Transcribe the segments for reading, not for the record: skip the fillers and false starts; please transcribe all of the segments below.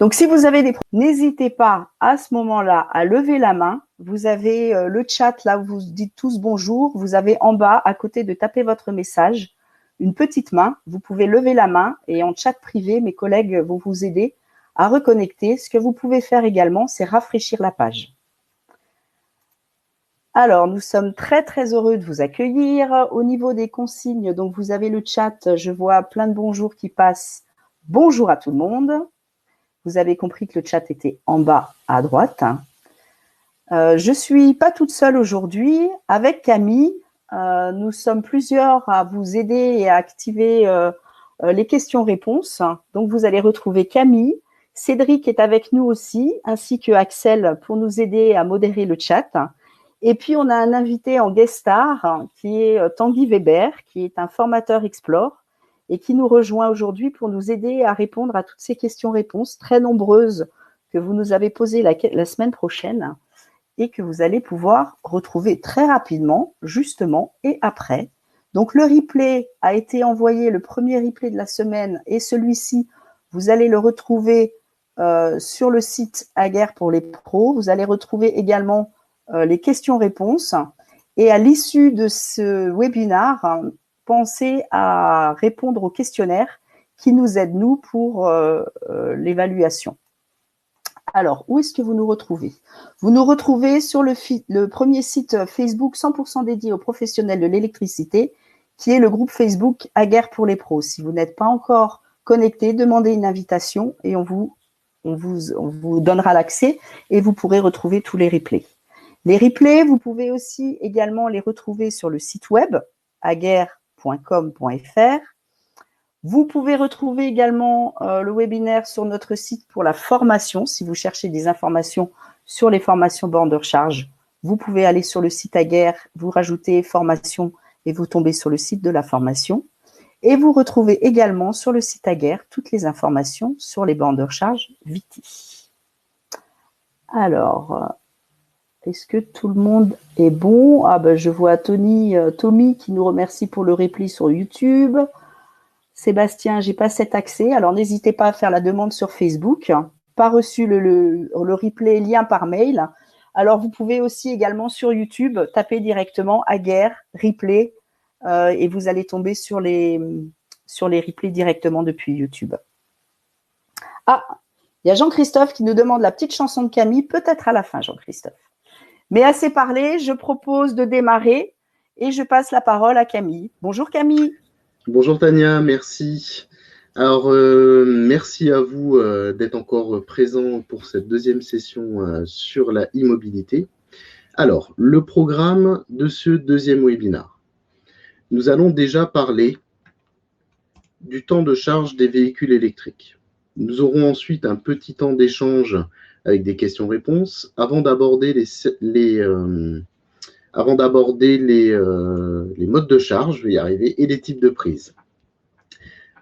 Donc, si vous avez des problèmes, n'hésitez pas à ce moment-là à lever la main. Vous avez le chat là où vous dites tous bonjour. Vous avez en bas, à côté de taper votre message, une petite main. Vous pouvez lever la main et en chat privé, mes collègues vont vous aider à reconnecter. Ce que vous pouvez faire également, c'est rafraîchir la page. Alors, nous sommes très, très heureux de vous accueillir. Au niveau des consignes, donc vous avez le chat. Je vois plein de bonjours qui passent. Bonjour à tout le monde. Vous avez compris que le chat était en bas à droite. Je ne suis pas toute seule aujourd'hui. Avec Camille, nous sommes plusieurs à vous aider et à activer les questions-réponses. Donc, vous allez retrouver Camille. Cédric est avec nous aussi, ainsi que Axel pour nous aider à modérer le chat. Et puis, on a un invité en guest star qui est Tanguy Weber, qui est un formateur Explore et qui nous rejoint aujourd'hui pour nous aider à répondre à toutes ces questions-réponses très nombreuses que vous nous avez posées la semaine prochaine et que vous allez pouvoir retrouver très rapidement, justement, et après. Donc, le replay a été envoyé, le premier replay de la semaine, et celui-ci, vous allez le retrouver sur le site Aguerre pour les pros. Vous allez retrouver également les questions-réponses. Et à l'issue de ce webinaire, pensez à répondre au questionnaire qui nous aide, nous, pour l'évaluation. Alors, où est-ce que vous nous retrouvez? Vous nous retrouvez sur le premier site Facebook 100% dédié aux professionnels de l'électricité, qui est le groupe Facebook Aguerre pour les pros. Si vous n'êtes pas encore connecté, demandez une invitation et on vous donnera l'accès et vous pourrez retrouver tous les replays. Les replays, vous pouvez aussi également les retrouver sur le site web aguerre.com.fr. Vous pouvez retrouver également le webinaire sur notre site pour la formation. Si vous cherchez des informations sur les formations bornes de recharge, vous pouvez aller sur le site Aguerre, vous rajoutez formation et vous tombez sur le site de la formation. Et vous retrouvez également sur le site Aguerre toutes les informations sur les bornes de recharge Viti. Alors, est-ce que tout le monde est bon? Ah ben, je vois Tommy qui nous remercie pour le repli sur YouTube. Sébastien, j'ai pas cet accès, alors n'hésitez pas à faire la demande sur Facebook. Pas reçu le replay lien par mail. Alors vous pouvez aussi également sur YouTube taper directement Aguerre replay et vous allez tomber sur les replays directement depuis YouTube. Ah, il y a Jean-Christophe qui nous demande la petite chanson de Camille, peut-être à la fin, Jean-Christophe. Mais assez parlé, je propose de démarrer et je passe la parole à Camille. Bonjour Camille. Bonjour Tania, merci. Alors, merci à vous d'être encore présent pour cette deuxième session sur la e-mobilité. Alors, le programme de ce deuxième webinaire. Nous allons déjà parler du temps de charge des véhicules électriques. Nous aurons ensuite un petit temps d'échange avec des questions-réponses avant d'aborder les modes de charge, je vais y arriver, et les types de prises.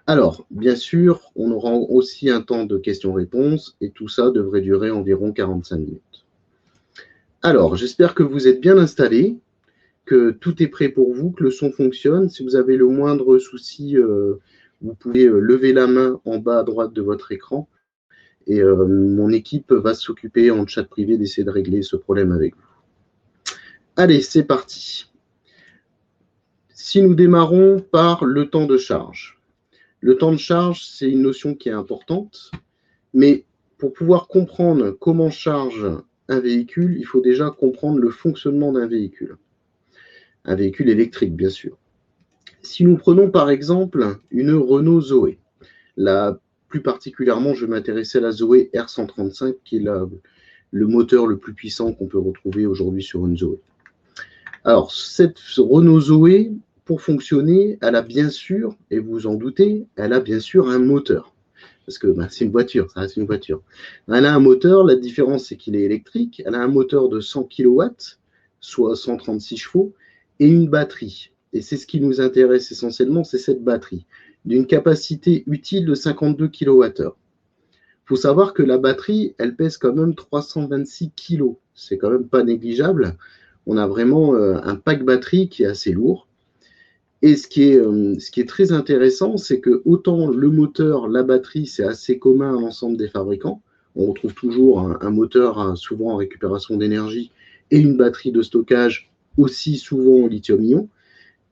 Alors, bien sûr, on aura aussi un temps de questions-réponses et tout ça devrait durer environ 45 minutes. Alors, j'espère que vous êtes bien installés, que tout est prêt pour vous, que le son fonctionne. Si vous avez le moindre souci, vous pouvez lever la main en bas à droite de votre écran et mon équipe va s'occuper en chat privé d'essayer de régler ce problème avec vous. Allez, c'est parti. Si nous démarrons par le temps de charge. Le temps de charge, c'est une notion qui est importante, mais pour pouvoir comprendre comment charge un véhicule, il faut déjà comprendre le fonctionnement d'un véhicule. Un véhicule électrique, bien sûr. Si nous prenons par exemple une Renault Zoé, là, plus particulièrement, je vais m'intéresser à la Zoé R135, qui est le moteur le plus puissant qu'on peut retrouver aujourd'hui sur une Zoé. Alors, cette Renault Zoé, pour fonctionner, elle a bien sûr, et vous vous en doutez, elle a bien sûr un moteur. Parce que c'est une voiture, ça reste une voiture. Elle a un moteur, la différence c'est qu'il est électrique. Elle a un moteur de 100 kW, soit 136 chevaux, et une batterie. Et c'est ce qui nous intéresse essentiellement, c'est cette batterie, d'une capacité utile de 52 kWh. Il faut savoir que la batterie, elle pèse quand même 326 kg. C'est quand même pas négligeable. On a vraiment un pack batterie qui est assez lourd. Et ce qui est très intéressant, c'est que autant le moteur, la batterie, c'est assez commun à l'ensemble des fabricants, On retrouve toujours un moteur souvent en récupération d'énergie et une batterie de stockage aussi souvent au lithium-ion.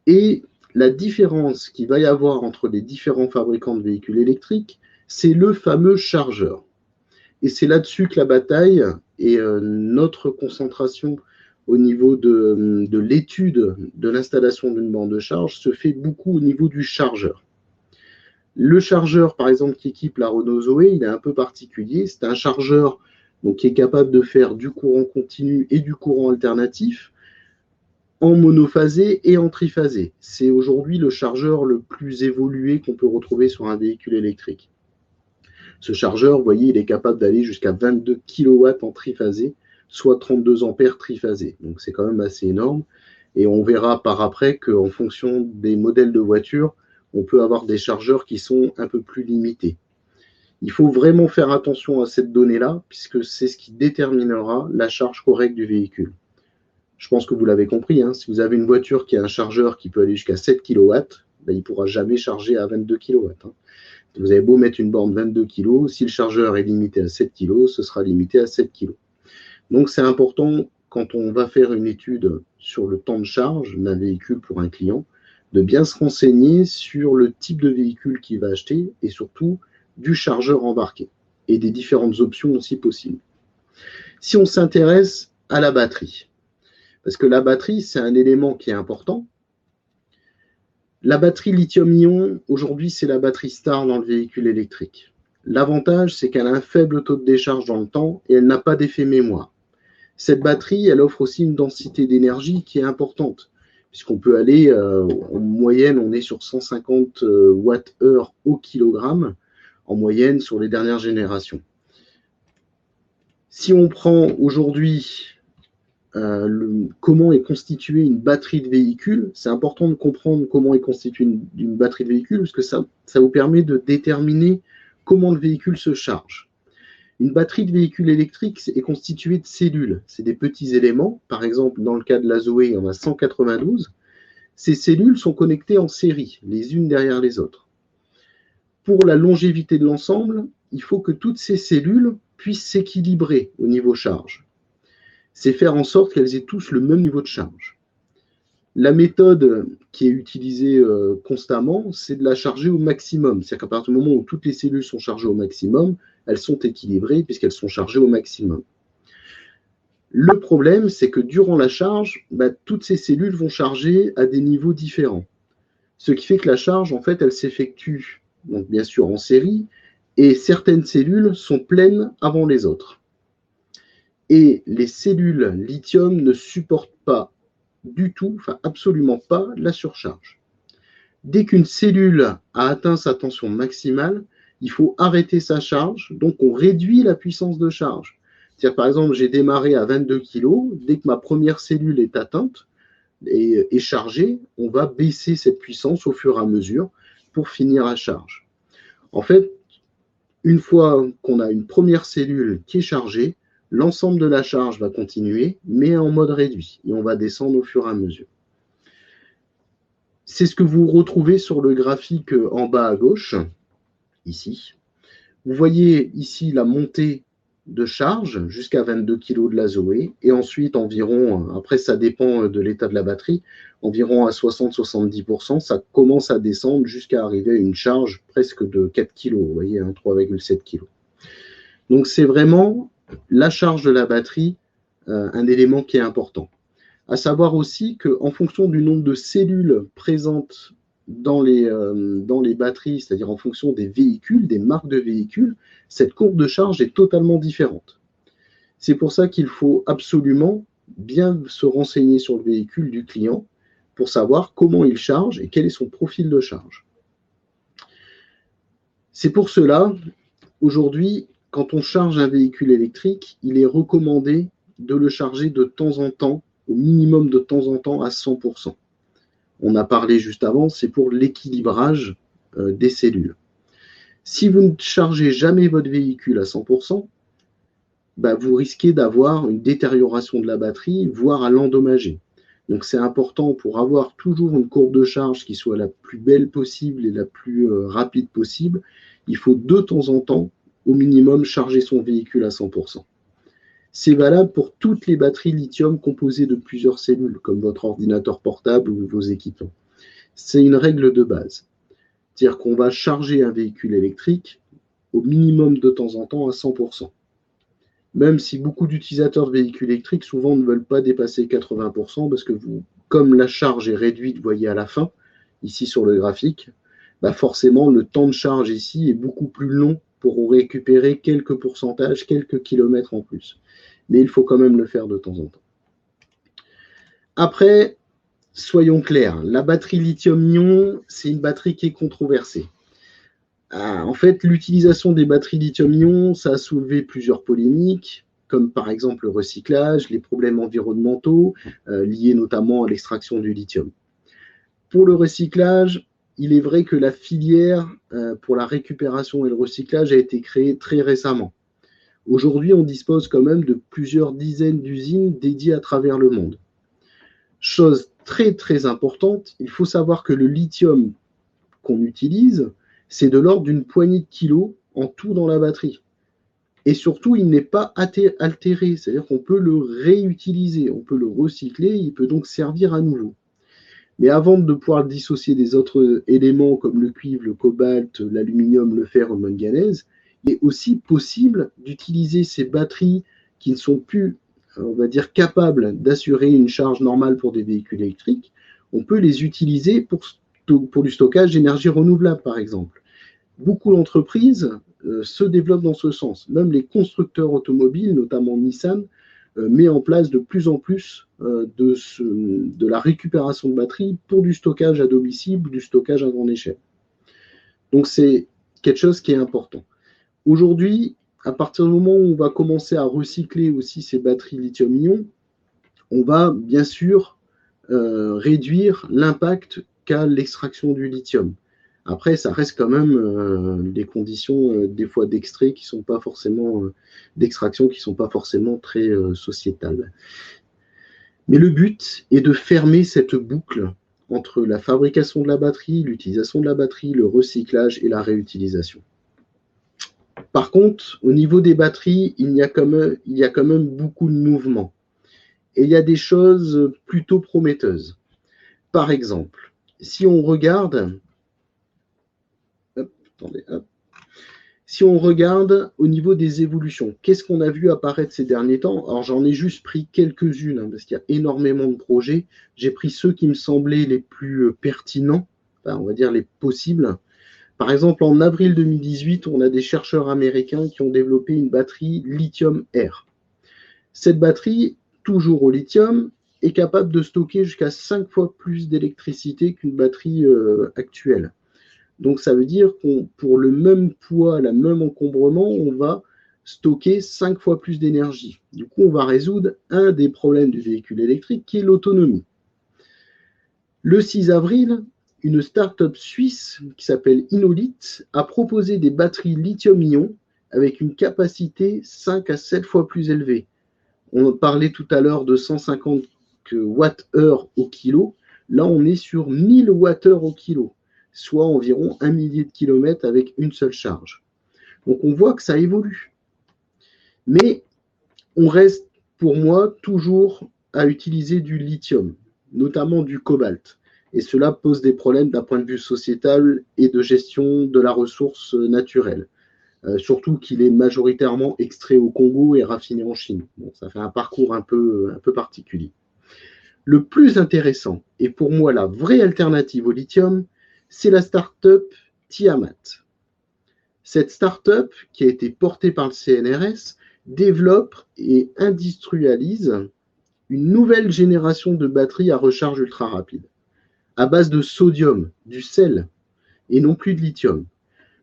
Et la différence qu'il va y avoir entre les différents fabricants de véhicules électriques, c'est le fameux chargeur. Et c'est là-dessus que la bataille et notre concentration au niveau de l'étude de l'installation d'une borne de charge se fait beaucoup au niveau du chargeur. Le chargeur, par exemple, qui équipe la Renault Zoé, il est un peu particulier. C'est un chargeur donc, qui est capable de faire du courant continu et du courant alternatif en monophasé et en triphasé. C'est aujourd'hui le chargeur le plus évolué qu'on peut retrouver sur un véhicule électrique. Ce chargeur, vous voyez, il est capable d'aller jusqu'à 22 kW en triphasé, soit 32 ampères triphasé. Donc c'est quand même assez énorme. Et on verra par après qu'en fonction des modèles de voitures, on peut avoir des chargeurs qui sont un peu plus limités. Il faut vraiment faire attention à cette donnée-là, puisque c'est ce qui déterminera la charge correcte du véhicule. Je pense que vous l'avez compris, hein, si vous avez une voiture qui a un chargeur qui peut aller jusqu'à 7 kW, ben, il ne pourra jamais charger à 22 kW. Hein. Vous avez beau mettre une borne 22 kg, si le chargeur est limité à 7 kg, ce sera limité à 7 kg. Donc c'est important, quand on va faire une étude sur le temps de charge d'un véhicule pour un client, de bien se renseigner sur le type de véhicule qu'il va acheter et surtout du chargeur embarqué et des différentes options aussi possibles. Si on s'intéresse à la batterie, parce que la batterie, c'est un élément qui est important. La batterie lithium-ion, aujourd'hui, c'est la batterie star dans le véhicule électrique. L'avantage, c'est qu'elle a un faible taux de décharge dans le temps et elle n'a pas d'effet mémoire. Cette batterie, elle offre aussi une densité d'énergie qui est importante, puisqu'on peut aller, en moyenne, on est sur 150 Wh au kilogramme, en moyenne sur les dernières générations. Si on prend aujourd'hui comment est constituée une batterie de véhicule, c'est important de comprendre comment est constituée une batterie de véhicule, parce que ça vous permet de déterminer comment le véhicule se charge. Une batterie de véhicule électrique est constituée de cellules. C'est des petits éléments. Par exemple, dans le cas de la Zoé, il y en a 192. Ces cellules sont connectées en série, les unes derrière les autres. Pour la longévité de l'ensemble, il faut que toutes ces cellules puissent s'équilibrer au niveau charge. C'est faire en sorte qu'elles aient tous le même niveau de charge. La méthode qui est utilisée constamment, c'est de la charger au maximum. C'est-à-dire qu'à partir du moment où toutes les cellules sont chargées au maximum, elles sont équilibrées puisqu'elles sont chargées au maximum. Le problème, c'est que durant la charge, toutes ces cellules vont charger à des niveaux différents. Ce qui fait que la charge, en fait, elle s'effectue, donc bien sûr en série, et certaines cellules sont pleines avant les autres. Et les cellules lithium ne supportent pas du tout, enfin absolument pas, la surcharge. Dès qu'une cellule a atteint sa tension maximale, il faut arrêter sa charge, donc on réduit la puissance de charge. C'est-à-dire, par exemple, j'ai démarré à 22 kg, dès que ma première cellule est atteinte et chargée, on va baisser cette puissance au fur et à mesure pour finir à charge. En fait, une fois qu'on a une première cellule qui est chargée, l'ensemble de la charge va continuer, mais en mode réduit, et on va descendre au fur et à mesure. C'est ce que vous retrouvez sur le graphique en bas à gauche, ici. Vous voyez ici la montée de charge jusqu'à 22 kg de la Zoé, et ensuite environ, après ça dépend de l'état de la batterie, environ à 60-70%, ça commence à descendre jusqu'à arriver à une charge presque de 4 kg, vous voyez, 3,7 kg. Donc c'est vraiment la charge de la batterie, un élément qui est important. À savoir aussi qu'en fonction du nombre de cellules présentes dans les batteries, c'est-à-dire en fonction des véhicules, des marques de véhicules, cette courbe de charge est totalement différente. C'est pour ça qu'il faut absolument bien se renseigner sur le véhicule du client pour savoir comment il charge et quel est son profil de charge. C'est pour cela, aujourd'hui, quand on charge un véhicule électrique, il est recommandé de le charger de temps en temps, au minimum de temps en temps à 100%. On a parlé juste avant, c'est pour l'équilibrage des cellules. Si vous ne chargez jamais votre véhicule à 100%, vous risquez d'avoir une détérioration de la batterie, voire à l'endommager. Donc c'est important pour avoir toujours une courbe de charge qui soit la plus belle possible et la plus rapide possible. Il faut de temps en temps, au minimum charger son véhicule à 100%. C'est valable pour toutes les batteries lithium composées de plusieurs cellules, comme votre ordinateur portable ou vos équipements. C'est une règle de base. C'est-à-dire qu'on va charger un véhicule électrique au minimum de temps en temps à 100%. Même si beaucoup d'utilisateurs de véhicules électriques souvent ne veulent pas dépasser 80% parce que comme la charge est réduite, vous voyez à la fin, ici sur le graphique, forcément le temps de charge ici est beaucoup plus long pour récupérer quelques pourcentages, quelques kilomètres en plus. Mais il faut quand même le faire de temps en temps. Après, soyons clairs, la batterie lithium-ion, c'est une batterie qui est controversée. En fait, l'utilisation des batteries lithium-ion, ça a soulevé plusieurs polémiques, comme par exemple le recyclage, les problèmes environnementaux, liés notamment à l'extraction du lithium. Pour le recyclage, il est vrai que la filière pour la récupération et le recyclage a été créée très récemment. Aujourd'hui, on dispose quand même de plusieurs dizaines d'usines dédiées à travers le monde. Chose très très importante, il faut savoir que le lithium qu'on utilise, c'est de l'ordre d'une poignée de kilos en tout dans la batterie. Et surtout, il n'est pas altéré, c'est-à-dire qu'on peut le réutiliser, on peut le recycler, il peut donc servir à nouveau. Mais avant de pouvoir le dissocier des autres éléments comme le cuivre, le cobalt, l'aluminium, le fer ou le manganèse, il est aussi possible d'utiliser ces batteries qui ne sont plus, on va dire, capables d'assurer une charge normale pour des véhicules électriques. On peut les utiliser pour du stockage d'énergie renouvelable, par exemple. Beaucoup d'entreprises se développent dans ce sens. Même les constructeurs automobiles, notamment Nissan, met en place de plus en plus de la récupération de batteries pour du stockage à domicile ou du stockage à grande échelle. Donc c'est quelque chose qui est important. Aujourd'hui, à partir du moment où on va commencer à recycler aussi ces batteries lithium-ion, on va bien sûr réduire l'impact qu'a l'extraction du lithium. Après, ça reste quand même des conditions des fois d'extrait qui sont pas forcément d'extraction qui sont pas forcément très sociétales. Mais le but est de fermer cette boucle entre la fabrication de la batterie, l'utilisation de la batterie, le recyclage et la réutilisation. Par contre, au niveau des batteries, il y a quand même beaucoup de mouvements. Et il y a des choses plutôt prometteuses. Par exemple, si on regarde, si on regarde au niveau des évolutions, qu'est-ce qu'on a vu apparaître ces derniers temps? Alors j'en ai juste pris quelques-unes, parce qu'il y a énormément de projets. J'ai pris ceux qui me semblaient les plus pertinents, on va dire les possibles. Par exemple, en avril 2018, on a des chercheurs américains qui ont développé une batterie lithium-air. Cette batterie, toujours au lithium, est capable de stocker jusqu'à 5 fois plus d'électricité qu'une batterie actuelle. Donc ça veut dire qu'on, pour le même poids, le même encombrement, on va stocker 5 fois plus d'énergie. Du coup, on va résoudre un des problèmes du véhicule électrique qui est l'autonomie. Le 6 avril, une start-up suisse qui s'appelle Inolith a proposé des batteries lithium-ion avec une capacité 5 à 7 fois plus élevée. On parlait tout à l'heure de 150 Wh au kilo. Là, on est sur 1000 Wh au kilo, soit environ 1 millier de kilomètres avec une seule charge. Donc, on voit que ça évolue. Mais on reste, pour moi, toujours à utiliser du lithium, notamment du cobalt. Et cela pose des problèmes d'un point de vue sociétal et de gestion de la ressource naturelle. Surtout qu'il est majoritairement extrait au Congo et raffiné en Chine. Bon, ça fait un parcours un peu particulier. Le plus intéressant, et pour moi la vraie alternative au lithium, c'est la start-up Tiamat. Cette start-up, qui a été portée par le CNRS, développe et industrialise une nouvelle génération de batteries à recharge ultra rapide, à base de sodium, du sel, et non plus de lithium.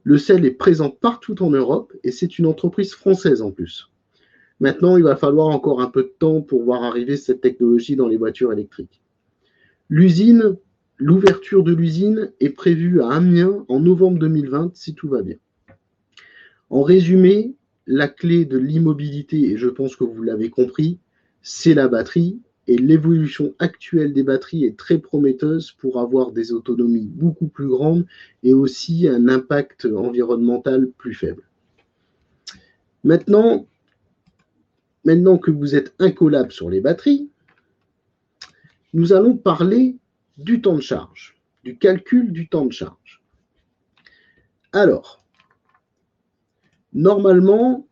Le sel est présent partout en Europe et c'est une entreprise française en plus. Maintenant, il va falloir encore un peu de temps pour voir arriver cette technologie dans les voitures électriques. L'ouverture de l'usine est prévue à Amiens en novembre 2020 si tout va bien. En résumé, la clé de l'immobilité, et je pense que vous l'avez compris, c'est la batterie. Et l'évolution actuelle des batteries est très prometteuse pour avoir des autonomies beaucoup plus grandes et aussi un impact environnemental plus faible. Maintenant que vous êtes incollable sur les batteries, nous allons parler du temps de charge, du calcul du temps de charge. Alors, normalement,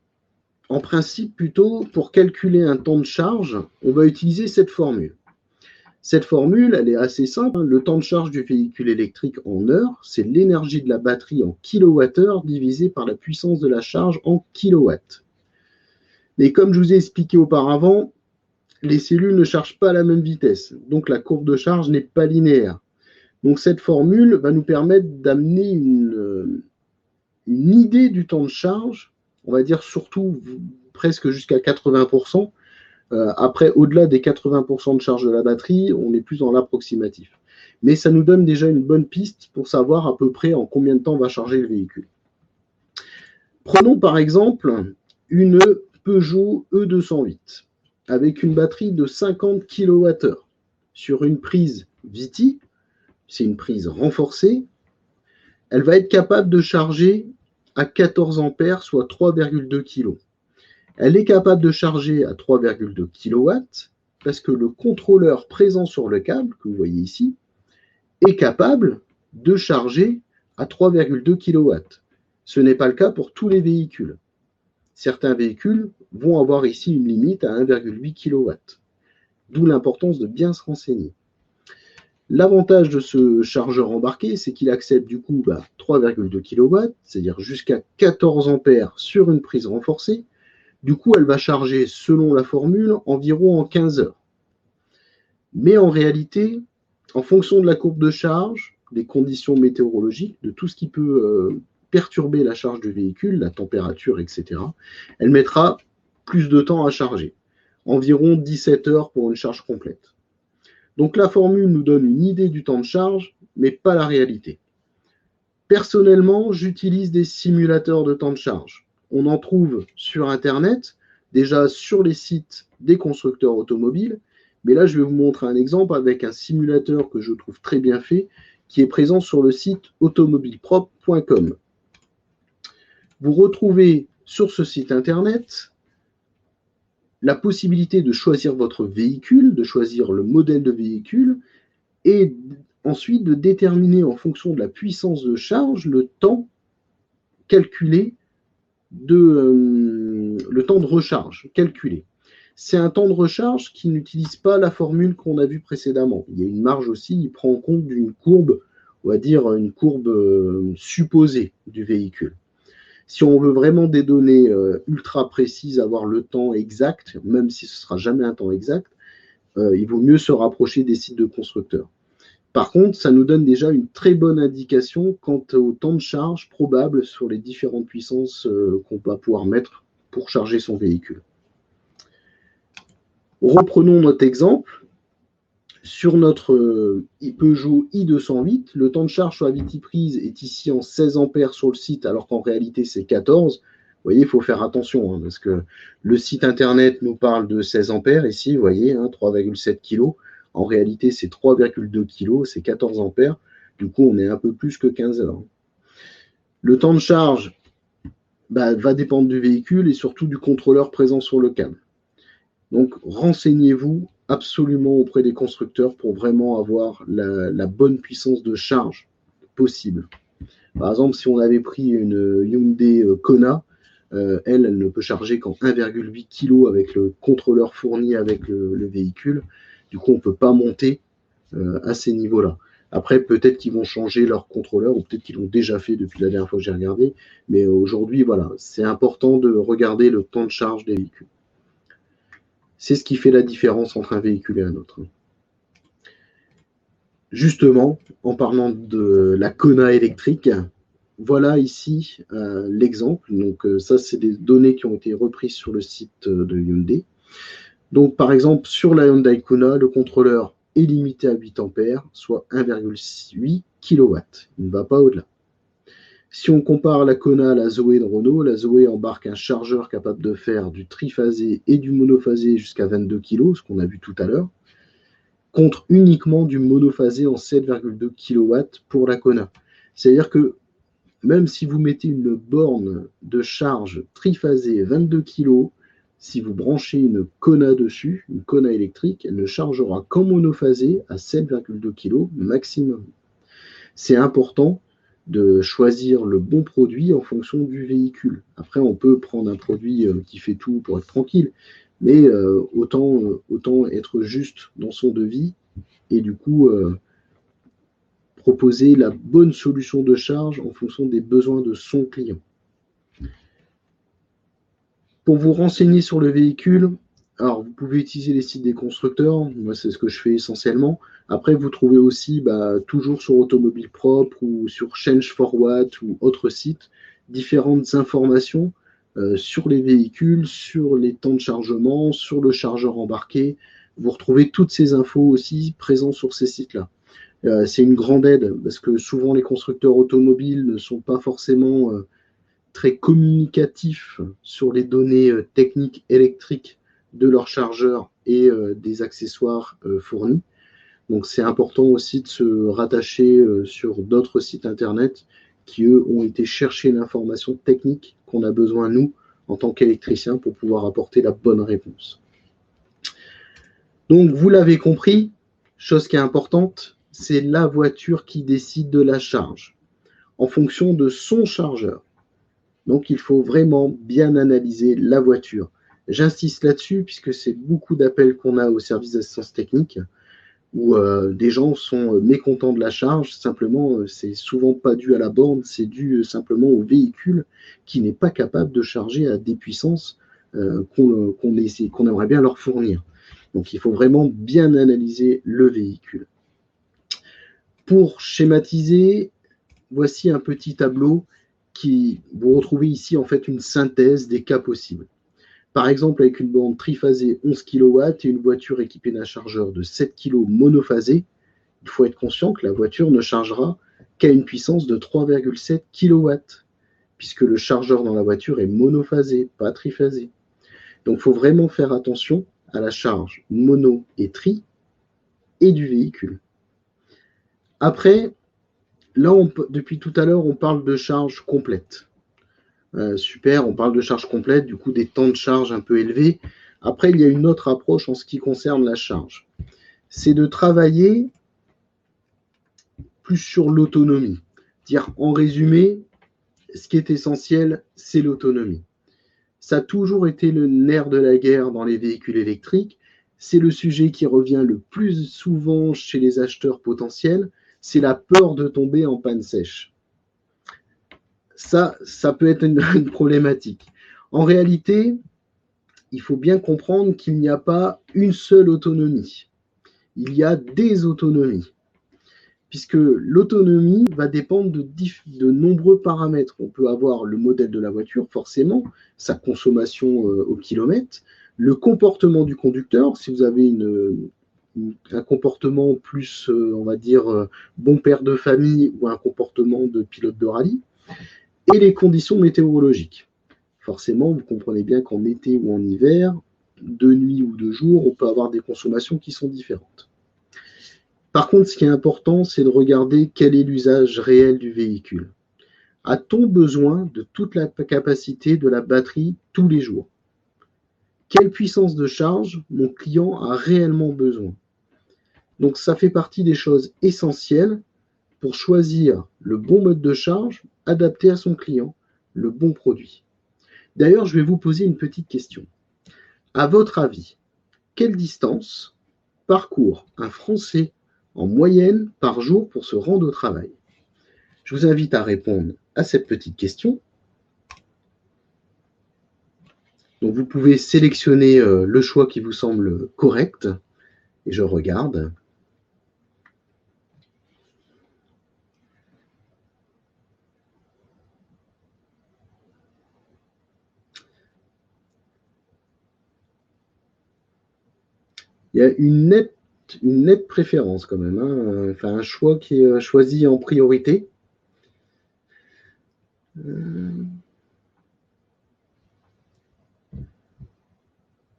en principe plutôt, pour calculer un temps de charge, on va utiliser cette formule. Cette formule, elle est assez simple. Le temps de charge du véhicule électrique en heure, c'est l'énergie de la batterie en kilowattheure divisé par la puissance de la charge en kilowatts. Mais comme je vous ai expliqué auparavant, les cellules ne chargent pas à la même vitesse. Donc la courbe de charge n'est pas linéaire. Donc cette formule va nous permettre d'amener une idée du temps de charge, on va dire surtout presque jusqu'à 80%. Après, au-delà des 80% de charge de la batterie, on est plus dans l'approximatif. Mais ça nous donne déjà une bonne piste pour savoir à peu près en combien de temps va charger le véhicule. Prenons par exemple une Peugeot E208 avec une batterie de 50 kWh sur une prise VITI, c'est une prise renforcée. Elle va être capable de charger à 14 ampères, soit 3,2 kg. Elle est capable de charger à 3,2 kW parce que le contrôleur présent sur le câble, que vous voyez ici, est capable de charger à 3,2 kW. Ce n'est pas le cas pour tous les véhicules. Certains véhicules vont avoir ici une limite à 1,8 kW. D'où l'importance de bien se renseigner. L'avantage de ce chargeur embarqué, c'est qu'il accepte du coup 3,2 kW, c'est-à-dire jusqu'à 14 ampères sur une prise renforcée. Du coup, elle va charger, selon la formule, environ en 15 heures. Mais en réalité, en fonction de la courbe de charge, des conditions météorologiques, de tout ce qui peut perturber la charge du véhicule, la température, etc., elle mettra plus de temps à charger, environ 17 heures pour une charge complète. Donc la formule nous donne une idée du temps de charge, mais pas la réalité. Personnellement, j'utilise des simulateurs de temps de charge. On en trouve sur Internet, déjà sur les sites des constructeurs automobiles. Mais là, je vais vous montrer un exemple avec un simulateur que je trouve très bien fait, qui est présent sur le site automobilepropre.com. Vous retrouvez sur ce site Internet la possibilité de choisir votre véhicule, de choisir le modèle de véhicule, et ensuite de déterminer en fonction de la puissance de charge le temps calculé le temps de recharge calculé. C'est un temps de recharge qui n'utilise pas la formule qu'on a vue précédemment. Il y a une marge aussi, il prend en compte d'une courbe, on va dire une courbe supposée du véhicule. Si on veut vraiment des données ultra précises, avoir le temps exact, même si ce ne sera jamais un temps exact, il vaut mieux se rapprocher des sites de constructeurs. Par contre, ça nous donne déjà une très bonne indication quant au temps de charge probable sur les différentes puissances qu'on va pouvoir mettre pour charger son véhicule. Reprenons notre exemple. Sur notre Peugeot i208, le temps de charge sur la VITI-prise est ici en 16 ampères sur le site, alors qu'en réalité c'est 14. Vous voyez, il faut faire attention, parce que le site internet nous parle de 16 ampères ici, vous voyez, 3,7 kg. En réalité, c'est 3,2 kg, c'est 14 ampères. Du coup, on est un peu plus que 15 heures. Le temps de charge va dépendre du véhicule et surtout du contrôleur présent sur le câble. Donc, renseignez-vous absolument auprès des constructeurs pour vraiment avoir la bonne puissance de charge possible. Par exemple, si on avait pris une Hyundai Kona, elle ne peut charger qu'en 1,8 kg avec le contrôleur fourni avec le véhicule. Du coup, on ne peut pas monter à ces niveaux-là. Après, peut-être qu'ils vont changer leur contrôleur ou peut-être qu'ils l'ont déjà fait depuis la dernière fois que j'ai regardé. Mais aujourd'hui, voilà, c'est important de regarder le temps de charge des véhicules. C'est ce qui fait la différence entre un véhicule et un autre. Justement, en parlant de la Kona électrique, voilà ici l'exemple. Donc, ça, c'est des données qui ont été reprises sur le site de Hyundai. Donc, par exemple, sur la Hyundai Kona, le contrôleur est limité à 8 ampères, soit 1,8 kW. Il ne va pas au-delà. Si on compare la Kona à la Zoe de Renault, la Zoe embarque un chargeur capable de faire du triphasé et du monophasé jusqu'à 22 kg, ce qu'on a vu tout à l'heure, contre uniquement du monophasé en 7,2 kW pour la Kona. C'est-à-dire que même si vous mettez une borne de charge triphasée 22 kg, si vous branchez une Kona dessus, une Kona électrique, elle ne chargera qu'en monophasé à 7,2 kg maximum. C'est important de choisir le bon produit en fonction du véhicule. Après, on peut prendre un produit qui fait tout pour être tranquille, mais autant être juste dans son devis et du coup proposer la bonne solution de charge en fonction des besoins de son client. Pour vous renseigner sur le véhicule, alors vous pouvez utiliser les sites des constructeurs, moi c'est ce que je fais essentiellement. Après, vous trouvez aussi toujours sur Automobile Propre ou sur Change for What ou autres sites différentes informations sur les véhicules, sur les temps de chargement, sur le chargeur embarqué. Vous retrouvez toutes ces infos aussi présentes sur ces sites-là. C'est une grande aide parce que souvent les constructeurs automobiles ne sont pas forcément très communicatifs sur les données techniques électriques de leurs chargeurs et des accessoires fournis. Donc c'est important aussi de se rattacher sur d'autres sites internet qui, eux, ont été chercher l'information technique qu'on a besoin, nous, en tant qu'électriciens, pour pouvoir apporter la bonne réponse. Donc vous l'avez compris, chose qui est importante, c'est la voiture qui décide de la charge en fonction de son chargeur. Donc, il faut vraiment bien analyser la voiture. J'insiste là-dessus puisque c'est beaucoup d'appels qu'on a au service d'assistance technique où des gens sont mécontents de la charge. Simplement, c'est souvent pas dû à la borne, c'est dû simplement au véhicule qui n'est pas capable de charger à des puissances qu'on aimerait bien leur fournir. Donc, il faut vraiment bien analyser le véhicule. Pour schématiser, voici un petit tableau qui vous retrouvez ici en fait une synthèse des cas possibles. Par exemple, avec une borne triphasée 11 kW et une voiture équipée d'un chargeur de 7 kg monophasé, il faut être conscient que la voiture ne chargera qu'à une puissance de 3,7 kW, puisque le chargeur dans la voiture est monophasé, pas triphasé. Donc il faut vraiment faire attention à la charge mono et tri et du véhicule. Après, là, depuis tout à l'heure, on parle de charge complète. Super, on parle de charge complète, du coup des temps de charge un peu élevés. Après, il y a une autre approche en ce qui concerne la charge. C'est de travailler plus sur l'autonomie. Dire en résumé, ce qui est essentiel, c'est l'autonomie. Ça a toujours été le nerf de la guerre dans les véhicules électriques. C'est le sujet qui revient le plus souvent chez les acheteurs potentiels. C'est la peur de tomber en panne sèche. Ça peut être une problématique. En réalité, il faut bien comprendre qu'il n'y a pas une seule autonomie. Il y a des autonomies, puisque l'autonomie va dépendre de nombreux paramètres. On peut avoir le modèle de la voiture, forcément, sa consommation au kilomètre, le comportement du conducteur, si vous avez un comportement plus, on va dire, bon père de famille ou un comportement de pilote de rallye, et les conditions météorologiques. Forcément, vous comprenez bien qu'en été ou en hiver, de nuit ou de jour, on peut avoir des consommations qui sont différentes. Par contre, ce qui est important, c'est de regarder quel est l'usage réel du véhicule. A-t-on besoin de toute la capacité de la batterie tous les jours? Quelle puissance de charge mon client a réellement besoin? Donc, ça fait partie des choses essentielles pour choisir le bon mode de charge adapté à son client, le bon produit. D'ailleurs, je vais vous poser une petite question. À votre avis, quelle distance parcourt un Français en moyenne par jour pour se rendre au travail? Je vous invite à répondre à cette petite question. Donc, vous pouvez sélectionner le choix qui vous semble correct. Et je regarde. Il y a une nette préférence quand même, hein. Enfin, un choix qui est choisi en priorité.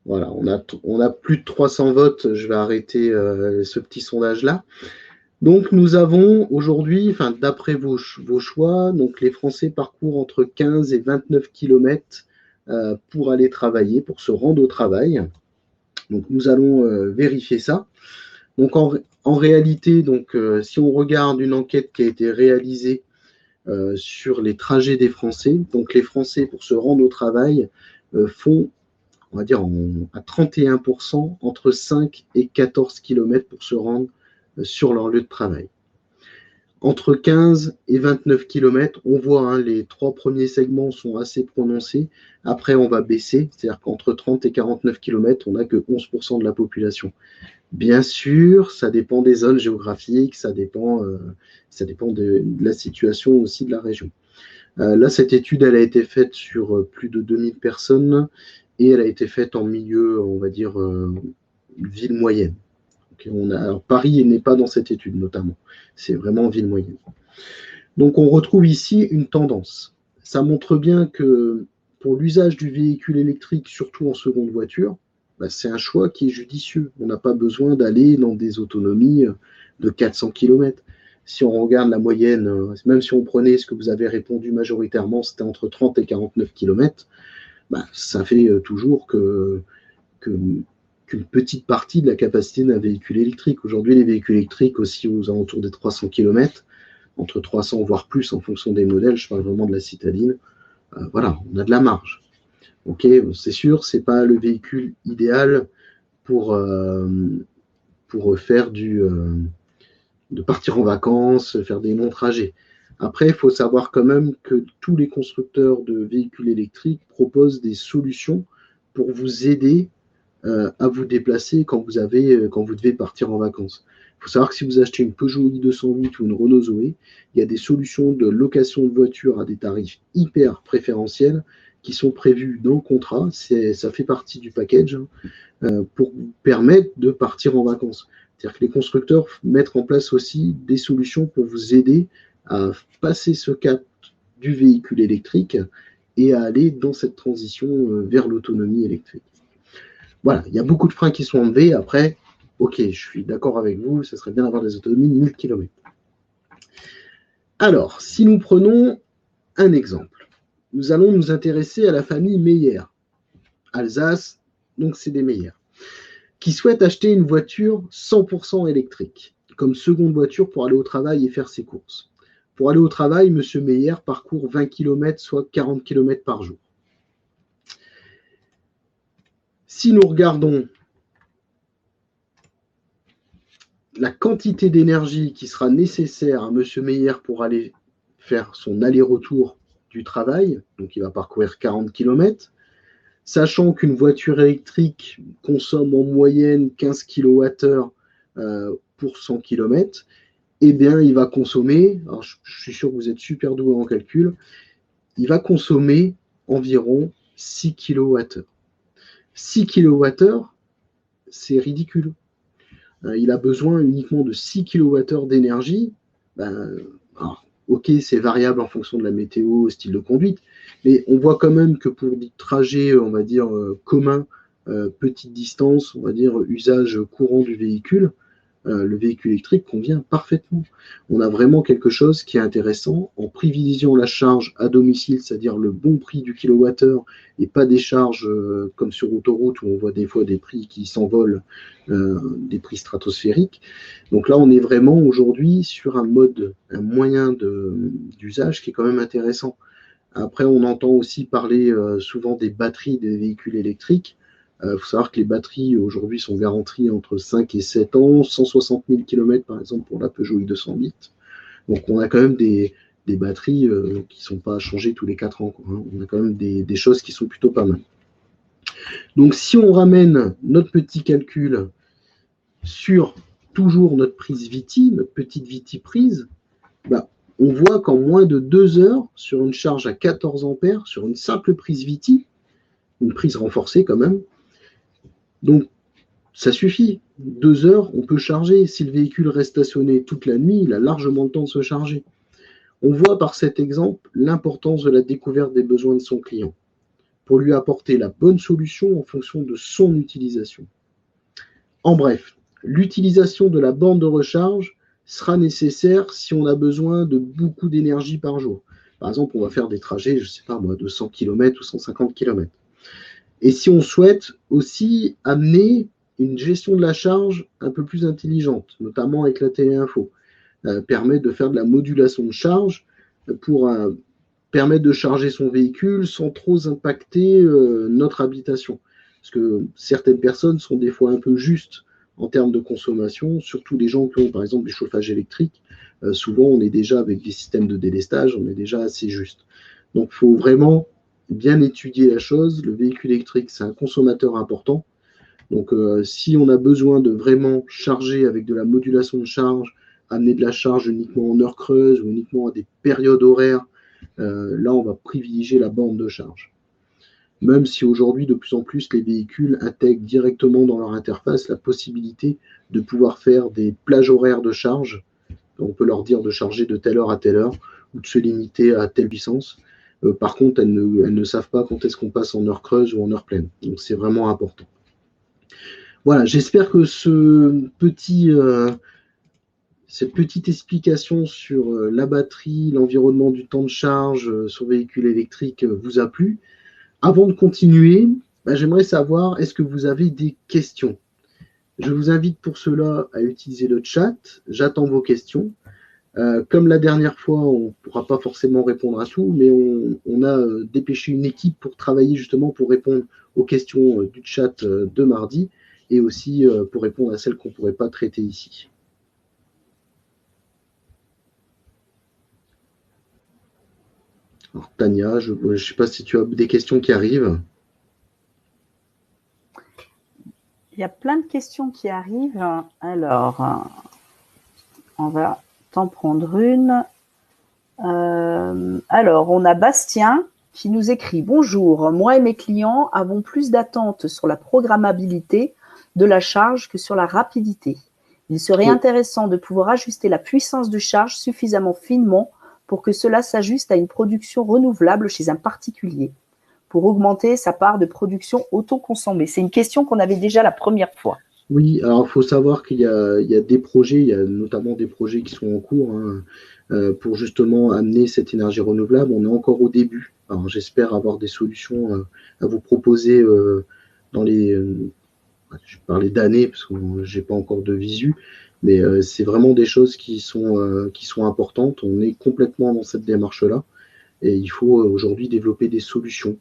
Voilà, on a plus de 300 votes. Je vais arrêter ce petit sondage-là. Donc, nous avons aujourd'hui, enfin, d'après vos choix, donc les Français parcourent entre 15 et 29 km pour aller travailler, pour se rendre au travail. Donc, nous allons vérifier ça. Donc, en réalité, donc, si on regarde une enquête qui a été réalisée sur les trajets des Français, donc les Français, pour se rendre au travail, font, on va dire, à 31% entre 5 et 14 km pour se rendre sur leur lieu de travail. Entre 15 et 29 km, on voit, hein, les 3 premiers segments sont assez prononcés. Après, on va baisser, c'est-à-dire qu'entre 30 et 49 km, on n'a que 11% de la population. Bien sûr, ça dépend des zones géographiques, ça dépend de la situation aussi de la région. Là, cette étude, elle a été faite sur plus de 2000 personnes et elle a été faite en milieu, on va dire, ville moyenne. Alors, Paris n'est pas dans cette étude, notamment. C'est vraiment ville moyenne. Donc, on retrouve ici une tendance. Ça montre bien que pour l'usage du véhicule électrique, surtout en seconde voiture, c'est un choix qui est judicieux. On n'a pas besoin d'aller dans des autonomies de 400 km. Si on regarde la moyenne, même si on prenait ce que vous avez répondu majoritairement, c'était entre 30 et 49 km, ça fait toujours qu'une petite partie de la capacité d'un véhicule électrique. Aujourd'hui, les véhicules électriques aussi aux alentours des 300 km, entre 300 voire plus en fonction des modèles, je parle vraiment de la citadine, voilà, on a de la marge. Ok, c'est sûr, c'est pas le véhicule idéal pour faire de partir en vacances, faire des longs trajets. Après, il faut savoir quand même que tous les constructeurs de véhicules électriques proposent des solutions pour vous aider à vous déplacer quand vous devez partir en vacances. Il faut savoir que si vous achetez une Peugeot i208 ou une Renault Zoé, il y a des solutions de location de voiture à des tarifs hyper préférentiels qui sont prévus dans le contrat. Ça fait partie du package, pour vous permettre de partir en vacances. C'est-à-dire que les constructeurs mettent en place aussi des solutions pour vous aider à passer ce cap du véhicule électrique et à aller dans cette transition vers l'autonomie électrique. Voilà, il y a beaucoup de freins qui sont enlevés. Après, ok, je suis d'accord avec vous, ce serait bien d'avoir des autonomies de 1000 km. Alors, si nous prenons un exemple, nous allons nous intéresser à la famille Meyer, Alsace, donc c'est des Meyer, qui souhaitent acheter une voiture 100% électrique, comme seconde voiture pour aller au travail et faire ses courses. Pour aller au travail, M. Meyer parcourt 20 km, soit 40 km par jour. Si nous regardons la quantité d'énergie qui sera nécessaire à M. Meyer pour aller faire son aller-retour du travail, donc il va parcourir 40 km, sachant qu'une voiture électrique consomme en moyenne 15 kWh pour 100 km, eh bien, il va consommer, alors je suis sûr que vous êtes super doué en calcul, il va consommer environ 6 kWh. 6 kWh, c'est ridicule. Il a besoin uniquement de 6 kWh d'énergie. Ok, c'est variable en fonction de la météo, style de conduite, mais on voit quand même que pour des trajets, on va dire, communs, petite distance, on va dire, usage courant du véhicule, le véhicule électrique convient parfaitement. On a vraiment quelque chose qui est intéressant en privilégiant la charge à domicile, c'est-à-dire le bon prix du kilowattheure et pas des charges comme sur autoroute où on voit des fois des prix qui s'envolent, des prix stratosphériques. Donc là, on est vraiment aujourd'hui sur un moyen d'usage qui est quand même intéressant. Après, on entend aussi parler souvent des batteries des véhicules électriques. Il faut savoir que les batteries aujourd'hui sont garanties entre 5 et 7 ans, 160 000 km par exemple pour la Peugeot i208. Donc on a quand même des batteries qui ne sont pas changées tous les 4 ans, quoi, hein. On a quand même des choses qui sont plutôt pas mal. Donc si on ramène notre petit calcul sur toujours notre prise Viti, notre petite Viti prise, on voit qu'en moins de 2 heures, sur une charge à 14 ampères, sur une simple prise Viti, une prise renforcée quand même, donc ça suffit. 2 heures, on peut charger. Si le véhicule reste stationné toute la nuit, il a largement le temps de se charger. On voit par cet exemple l'importance de la découverte des besoins de son client pour lui apporter la bonne solution en fonction de son utilisation. En bref, l'utilisation de la borne de recharge, sera nécessaire si on a besoin de beaucoup d'énergie par jour. Par exemple, on va faire des trajets, je ne sais pas moi, de 100 km ou 150 km. Et si on souhaite aussi amener une gestion de la charge un peu plus intelligente, notamment avec la téléinfo, permet de faire de la modulation de charge pour permettre de charger son véhicule sans trop impacter notre habitation. Parce que certaines personnes sont des fois un peu justes en termes de consommation, surtout les gens qui ont par exemple du chauffage électrique. Souvent, on est déjà avec des systèmes de délestage, on est déjà assez juste. Donc, il faut vraiment bien étudier la chose. Le véhicule électrique, c'est un consommateur important. Donc, si on a besoin de vraiment charger avec de la modulation de charge, amener de la charge uniquement en heures creuses ou uniquement à des périodes horaires, là, on va privilégier la borne de charge. Même si aujourd'hui, de plus en plus, les véhicules intègrent directement dans leur interface la possibilité de pouvoir faire des plages horaires de charge. On peut leur dire de charger de telle heure à telle heure ou de se limiter à telle puissance. Par contre, elles ne savent pas quand est-ce qu'on passe en heure creuse ou en heure pleine. Donc, c'est vraiment important. Voilà, j'espère que cette petite explication sur la batterie, l'environnement du temps de charge sur véhicule électrique vous a plu. Avant de continuer, j'aimerais savoir, est-ce que vous avez des questions? Je vous invite pour cela à utiliser le chat. J'attends vos questions. Comme la dernière fois, on ne pourra pas forcément répondre à tout, mais on a dépêché une équipe pour travailler justement pour répondre aux questions du chat de mardi et aussi pour répondre à celles qu'on ne pourrait pas traiter ici. Alors, Tania, je ne sais pas si tu as des questions qui arrivent. Il y a plein de questions qui arrivent. Alors, on va t'en prendre une. Alors, on a Bastien qui nous écrit « Bonjour, moi et mes clients avons plus d'attentes sur la programmabilité de la charge que sur la rapidité. Il serait intéressant de pouvoir ajuster la puissance de charge suffisamment finement pour que cela s'ajuste à une production renouvelable chez un particulier, pour augmenter sa part de production autoconsommée. » C'est une question qu'on avait déjà la première fois. Oui, alors il faut savoir qu'il y a des projets, il y a notamment des projets qui sont en cours pour justement amener cette énergie renouvelable. On est encore au début. Alors j'espère avoir des solutions à vous proposer dans les... je parlais d'années parce que je n'ai pas encore de visu, mais c'est vraiment des choses qui sont importantes. On est complètement dans cette démarche-là et il faut aujourd'hui développer des solutions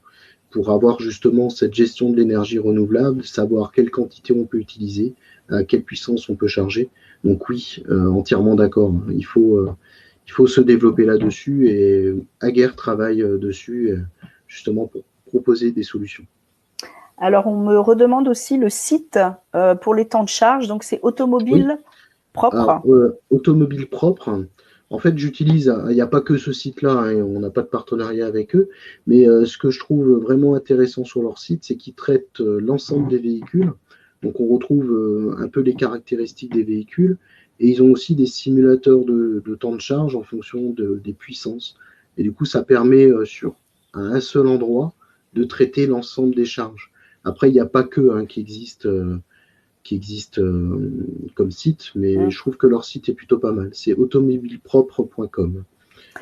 pour avoir justement cette gestion de l'énergie renouvelable, savoir quelle quantité on peut utiliser, à quelle puissance on peut charger. Donc oui, entièrement d'accord. Il faut se développer là-dessus et Aguerre travaille dessus justement pour proposer des solutions. Alors, on me redemande aussi le site pour les temps de charge. Donc, c'est Automobile Propre. Alors, Automobile Propre. En fait, j'utilise, il n'y a pas que ce site-là, hein, on n'a pas de partenariat avec eux, mais ce que je trouve vraiment intéressant sur leur site, c'est qu'ils traitent l'ensemble des véhicules. Donc, on retrouve un peu les caractéristiques des véhicules et ils ont aussi des simulateurs de temps de charge en fonction des puissances. Et du coup, ça permet à un seul endroit de traiter l'ensemble des charges. Après, il n'y a pas que qui existe comme site, mais je trouve que leur site est plutôt pas mal. C'est automobilepropre.com.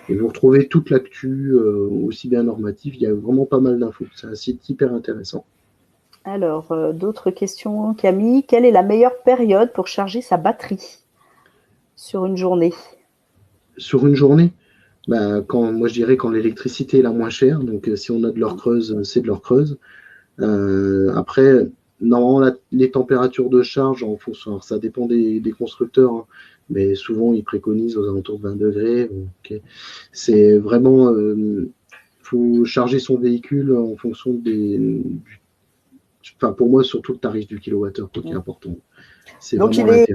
Et vous retrouvez toute l'actu, aussi bien normative, il y a vraiment pas mal d'infos. C'est un site hyper intéressant. Alors, d'autres questions, Camille. Quelle est la meilleure période pour charger sa batterie sur une journée? Sur une journée, moi je dirais quand l'électricité est la moins chère, donc si on a de l'heure creuse, c'est de l'heure creuse. Après, normalement, les températures de charge, en fonction, alors ça dépend des constructeurs, hein, mais souvent ils préconisent aux alentours de 20 degrés. Okay. C'est vraiment, faut charger son véhicule en fonction pour moi, surtout le tarif du kilowattheure, qui est important. C'est vraiment l'intérêt.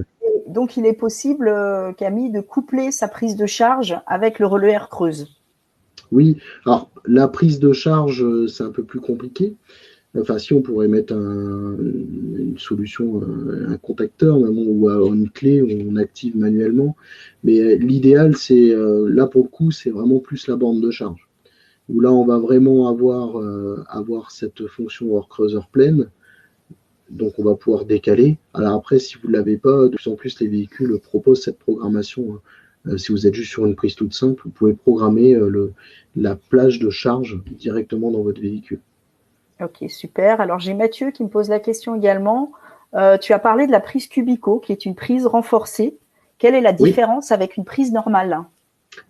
Donc, il est possible, Camille, de coupler sa prise de charge avec le relais air creuse. Oui, alors la prise de charge, c'est un peu plus compliqué. Enfin, si on pourrait mettre une solution, un contacteur ou une clé où on active manuellement. Mais l'idéal, c'est là pour le coup, c'est vraiment plus la borne de charge. Où là, on va vraiment avoir cette fonction hors creuseur pleine. Donc, on va pouvoir décaler. Alors après, si vous ne l'avez pas, de plus en plus, les véhicules proposent cette programmation. Si vous êtes juste sur une prise toute simple, vous pouvez programmer la plage de charge directement dans votre véhicule. Ok, super. Alors, j'ai Mathieu qui me pose la question également. Tu as parlé de la prise Cubico, qui est une prise renforcée. Quelle est la Oui, différence avec une prise normale?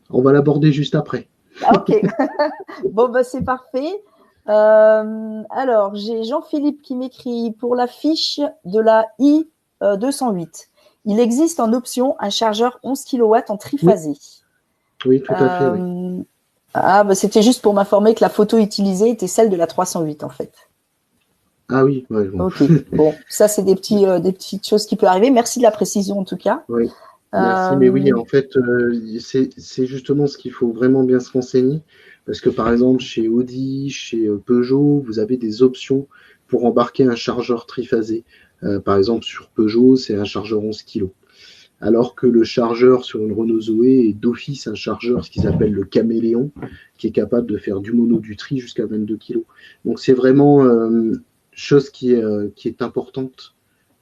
on va l'aborder juste après. Ah, ok. Bon, bah, c'est parfait. Alors, j'ai Jean-Philippe qui m'écrit pour la fiche de la i 208. Il existe en option un chargeur 11 kW en Oui, triphasé. oui, tout à fait, oui. Euh, bah, c'était juste pour m'informer que la photo utilisée était celle de la 308 en fait. Ah oui, ouais, bon. Ok, bon, ça c'est des petites choses qui peuvent arriver. Merci de la précision en tout cas. Oui, merci. Mais oui, Euh, en fait, c'est justement ce qu'il faut vraiment bien se renseigner. Parce que par exemple, chez Audi, chez Peugeot, vous avez des options pour embarquer un chargeur triphasé. Par exemple, sur Peugeot, c'est un chargeur 11 kg. Alors que le chargeur sur une Renault Zoé est d'office un chargeur, ce qu'ils appellent le caméléon, qui est capable de faire du mono du tri jusqu'à 22 kg. Donc c'est vraiment chose qui est importante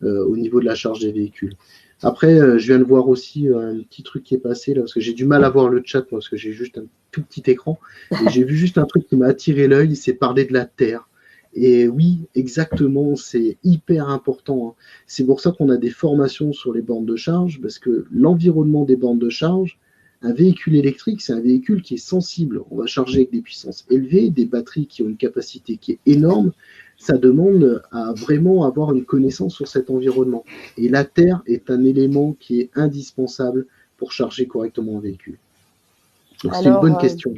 au niveau de la charge des véhicules. Après, je viens de voir aussi un petit truc qui est passé là, parce que j'ai du mal à voir le chat, moi, parce que j'ai juste un tout petit écran. Et j'ai vu juste un truc qui m'a attiré l'œil, c'est parler de la Terre. Et oui, exactement, c'est hyper important, hein. C'est pour ça qu'on a des formations sur les bornes de charge, parce que l'environnement des bornes de charge, un véhicule électrique, c'est un véhicule qui est sensible. On va charger avec des puissances élevées, des batteries qui ont une capacité qui est énorme. Ça demande à vraiment avoir une connaissance sur cet environnement. Et la Terre est un élément qui est indispensable pour charger correctement un véhicule. Donc c'est une alors, bonne question.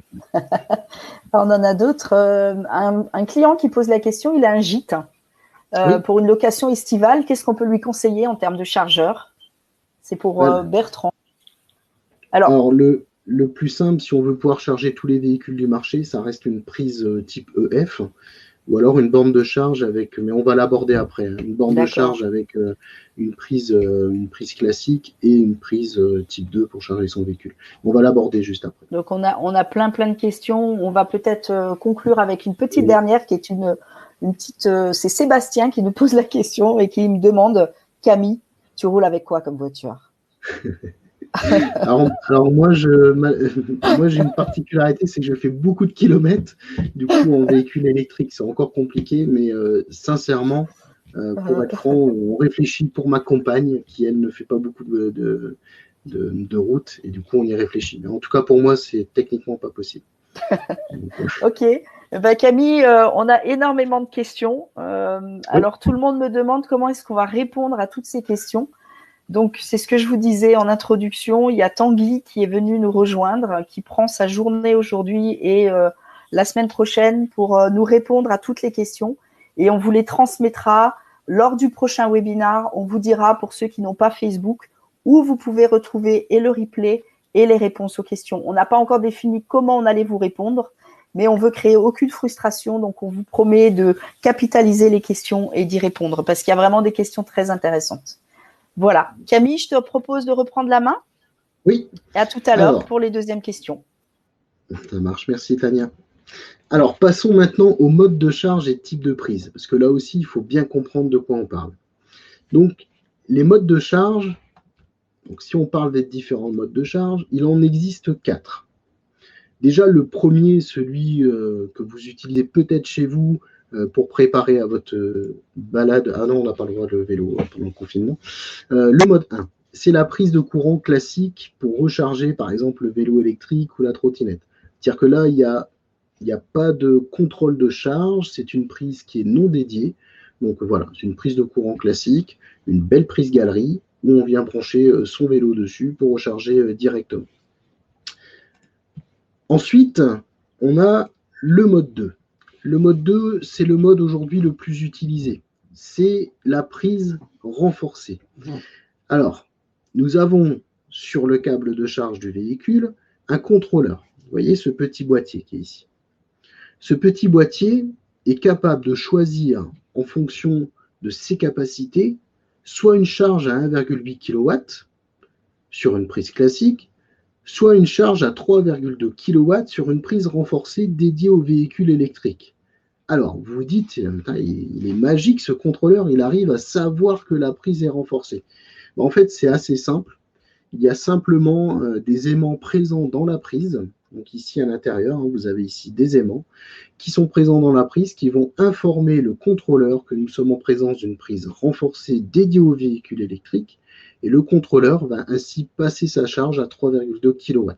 on en a d'autres. Un client qui pose la question, il a un gîte Oui, pour une location estivale. Qu'est-ce qu'on peut lui conseiller en termes de chargeur? C'est pour voilà. Bertrand. Alors, Alors le plus simple, si on veut pouvoir charger tous les véhicules du marché, ça reste une prise type EF, ou alors une borne de charge avec, mais on va l'aborder après, hein, une borne de d'accord. charge avec une prise classique et une prise type 2 pour charger son véhicule. On va l'aborder juste après. Donc, on a plein de questions. On va peut-être conclure avec une petite Oui. dernière qui est une petite. C'est Sébastien qui nous pose la question et qui me demande, Camille, tu roules avec quoi comme voiture? Alors moi, j'ai une particularité, c'est que je fais beaucoup de kilomètres. Du coup, en véhicule électrique, c'est encore compliqué, mais sincèrement, pour être franc, on réfléchit pour ma compagne, qui elle ne fait pas beaucoup de route, et du coup, on y réfléchit. Mais en tout cas, pour moi, c'est techniquement pas possible. Donc, Ok. Ben, Camille, on a énormément de questions. oui, Alors, tout le monde me demande comment est-ce qu'on va répondre à toutes ces questions. Donc, c'est ce que je vous disais en introduction. Il y a Tanguy qui est venu nous rejoindre, qui prend sa journée aujourd'hui et la semaine prochaine pour nous répondre à toutes les questions. Et on vous les transmettra lors du prochain webinar. On vous dira, pour ceux qui n'ont pas Facebook, où vous pouvez retrouver et le replay et les réponses aux questions. On n'a pas encore défini comment on allait vous répondre, mais on veut créer aucune frustration. Donc, on vous promet de capitaliser les questions et d'y répondre parce qu'il y a vraiment des questions très intéressantes. Voilà. Camille, je te propose de reprendre la main. oui. Et à tout à l'heure Alors, pour les deuxièmes questions. ça marche. Merci, Tania. Alors, passons maintenant au mode de charge et type de prise, parce que là aussi, il faut bien comprendre de quoi on parle. Donc, les modes de charge, donc si on parle des différents modes de charge, il en existe 4. Déjà, le premier, celui que vous utilisez peut-être chez vous pour préparer à votre balade. Ah non, on n'a pas le droit de vélo pendant le confinement. Le mode 1, c'est la prise de courant classique pour recharger, par exemple, le vélo électrique ou la trottinette. C'est-à-dire que là, il n'y a pas de contrôle de charge, c'est une prise qui est non dédiée. Donc voilà, c'est une prise de courant classique, une belle prise galerie où on vient brancher son vélo dessus pour recharger directement. Ensuite, on a le mode 2. Le mode 2, c'est le mode aujourd'hui le plus utilisé. C'est la prise renforcée. Alors, nous avons sur le câble de charge du véhicule un contrôleur. Vous voyez ce petit boîtier qui est ici. Ce petit boîtier est capable de choisir en fonction de ses capacités soit une charge à 1,8 kW sur une prise classique, soit une charge à 3,2 kW sur une prise renforcée dédiée au véhicule électrique. Alors, vous vous dites, il est magique ce contrôleur, il arrive à savoir que la prise est renforcée. En fait, c'est assez simple. Il y a simplement des aimants présents dans la prise. Donc ici à l'intérieur, vous avez ici des aimants qui sont présents dans la prise, qui vont informer le contrôleur que nous sommes en présence d'une prise renforcée dédiée au véhicule électrique. Et le contrôleur va ainsi passer sa charge à 3,2 kW.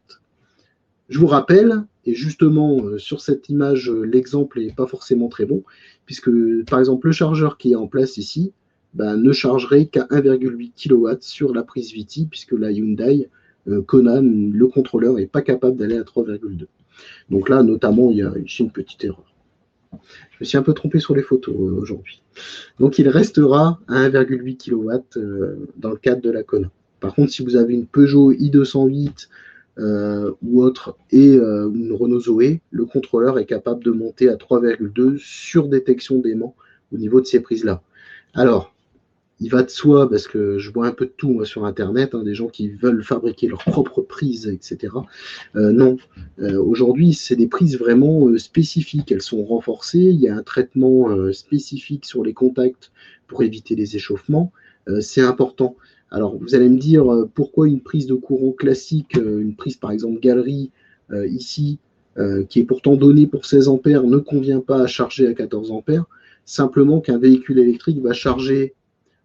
Je vous rappelle, et justement sur cette image, l'exemple n'est pas forcément très bon, puisque par exemple le chargeur qui est en place ici ne chargerait qu'à 1,8 kW sur la prise VT, puisque la Hyundai Kona, le contrôleur n'est pas capable d'aller à 3,2. Donc là, notamment, il y a ici une petite erreur. Je me suis un peu trompé sur les photos aujourd'hui. Donc il restera à 1,8 kW dans le cadre de la Kona. Par contre, si vous avez une Peugeot i208 ou autre et une Renault Zoé, le contrôleur est capable de monter à 3,2 sur détection d'aimant au niveau de ces prises-là. Alors, il va de soi, parce que je vois un peu de tout moi, sur Internet, des gens qui veulent fabriquer leurs propres prises, etc. Non, aujourd'hui, c'est des prises vraiment spécifiques. Elles sont renforcées, il y a un traitement spécifique sur les contacts pour éviter les échauffements. C'est important. Alors, vous allez me dire, pourquoi une prise de courant classique, une prise par exemple galerie, ici, qui est pourtant donnée pour 16 ampères, ne convient pas à charger à 14 ampères, simplement qu'un véhicule électrique va charger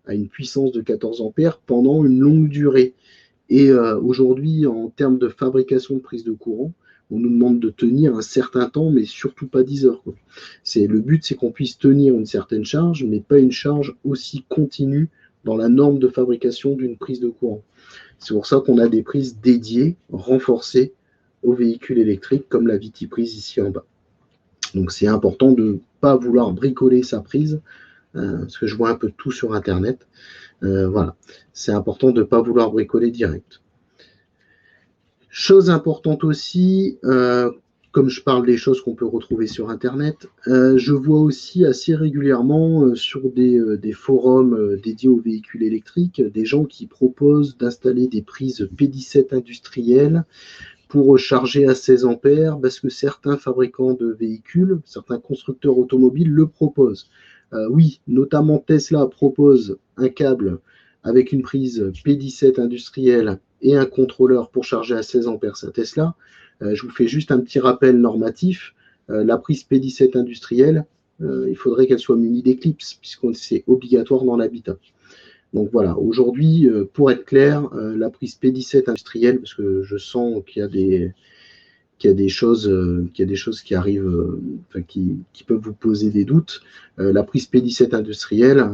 à une puissance de 14 ampères pendant une longue durée. Et aujourd'hui, en termes de fabrication de prise de courant, on nous demande de tenir un certain temps, mais surtout pas 10 heures. Le but, c'est qu'on puisse tenir une certaine charge, mais pas une charge aussi continue dans la norme de fabrication d'une prise de courant. C'est pour ça qu'on a des prises dédiées, renforcées aux véhicules électriques, comme la VT prise ici en bas. Donc c'est important de ne pas vouloir bricoler sa prise, parce que je vois un peu tout sur Internet. Voilà, c'est important de ne pas vouloir bricoler direct. Chose importante aussi, comme je parle des choses qu'on peut retrouver sur Internet, je vois aussi assez régulièrement sur des forums dédiés aux véhicules électriques, des gens qui proposent d'installer des prises P17 industrielles pour charger à 16 ampères, parce que certains fabricants de véhicules, certains constructeurs automobiles le proposent. Oui, notamment Tesla propose un câble avec une prise P17 industrielle et un contrôleur pour charger à 16 ampères sa Tesla. Je vous fais juste un petit rappel normatif. La prise P17 industrielle, il faudrait qu'elle soit munie d'éclipse, puisque c'est obligatoire dans l'habitat. Donc voilà, aujourd'hui, pour être clair, la prise P17 industrielle, parce que je sens qu'il y a des choses qui arrivent, qui peuvent vous poser des doutes. La prise P17 industrielle,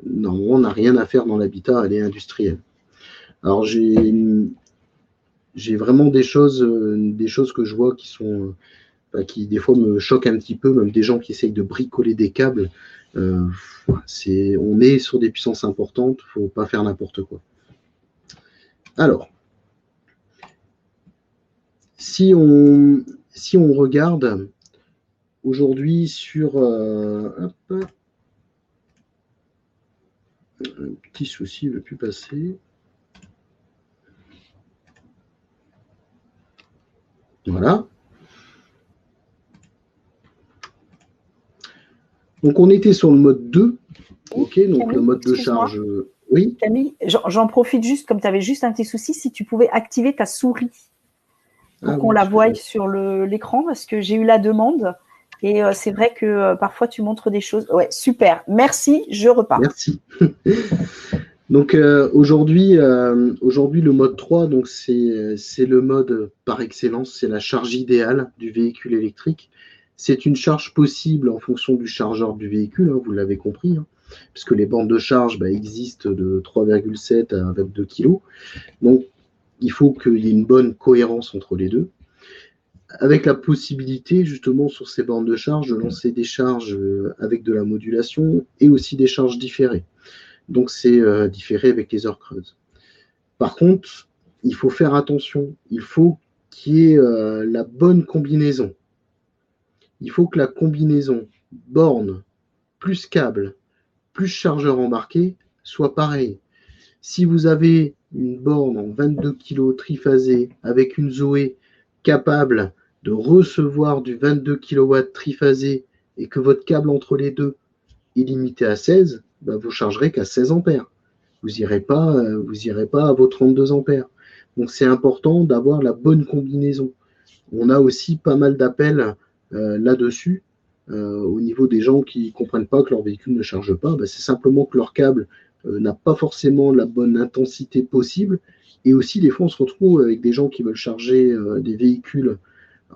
normalement, n'a rien à faire dans l'habitat, elle est industrielle. Alors j'ai vraiment des choses que je vois qui des fois me choquent un petit peu, même des gens qui essayent de bricoler des câbles. On est sur des puissances importantes, il ne faut pas faire n'importe quoi. Alors, si on regarde aujourd'hui sur un petit souci, il ne veut plus passer. Voilà. Donc on était sur le mode 2. Ok, donc Camille, le mode de charge. Oui. Camille, j'en profite juste, comme tu avais juste un petit souci, si tu pouvais activer ta souris pour qu'on la voie sur l'écran, parce que j'ai eu la demande. Et c'est vrai que parfois tu montres des choses. Ouais, super. Merci, je repars. Merci. Donc aujourd'hui, le mode 3, donc c'est le mode par excellence, c'est la charge idéale du véhicule électrique. C'est une charge possible en fonction du chargeur du véhicule, vous l'avez compris, puisque les bandes de charge existent de 3,7 à 22 kg. Donc il faut qu'il y ait une bonne cohérence entre les deux, avec la possibilité justement sur ces bornes de charge de lancer des charges avec de la modulation et aussi des charges différées. Donc c'est différé avec les heures creuses. Par contre, il faut faire attention, il faut qu'il y ait la bonne combinaison. Il faut que la combinaison borne plus câble plus chargeur embarqué soit pareil. Si vous avez une borne en 22 kg triphasée avec une Zoé capable de recevoir du 22 kW triphasé et que votre câble entre les deux est limité à 16, bah, vous chargerez qu'à 16 ampères. Vous n'irez pas à vos 32 ampères. Donc c'est important d'avoir la bonne combinaison. On a aussi pas mal d'appels là-dessus au niveau des gens qui ne comprennent pas que leur véhicule ne charge pas. Bah, c'est simplement que leur câble n'a pas forcément la bonne intensité possible. Et aussi, des fois, on se retrouve avec des gens qui veulent charger des véhicules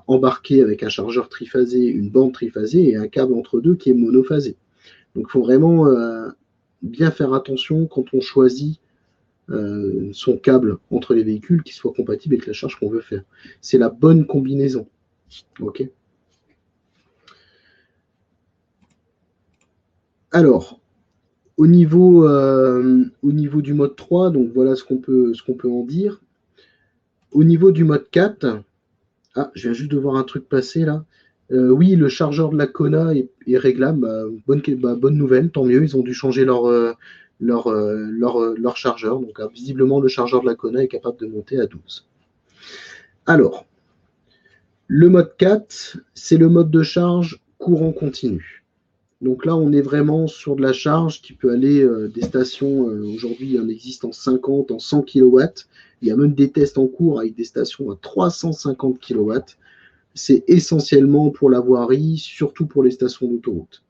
embarqués avec un chargeur triphasé, une borne triphasée et un câble entre deux qui est monophasé. Donc il faut vraiment bien faire attention quand on choisit son câble entre les véhicules qui soit compatible avec la charge qu'on veut faire. C'est la bonne combinaison. Ok. Alors, au niveau du mode 3, donc voilà ce qu'on peut en dire. Au niveau du mode 4, je viens juste de voir un truc passer là. Oui, le chargeur de la Kona est réglable. Bonne nouvelle, tant mieux. Ils ont dû changer leur chargeur. Donc, visiblement, le chargeur de la Kona est capable de monter à 12. Alors, le mode 4, c'est le mode de charge courant continu. Donc là, on est vraiment sur de la charge qui peut aller des stations. Aujourd'hui, il en existe en 50, en 100 kW. Il y a même des tests en cours avec des stations à 350 kW. C'est essentiellement pour la voirie, surtout pour les stations d'autoroute.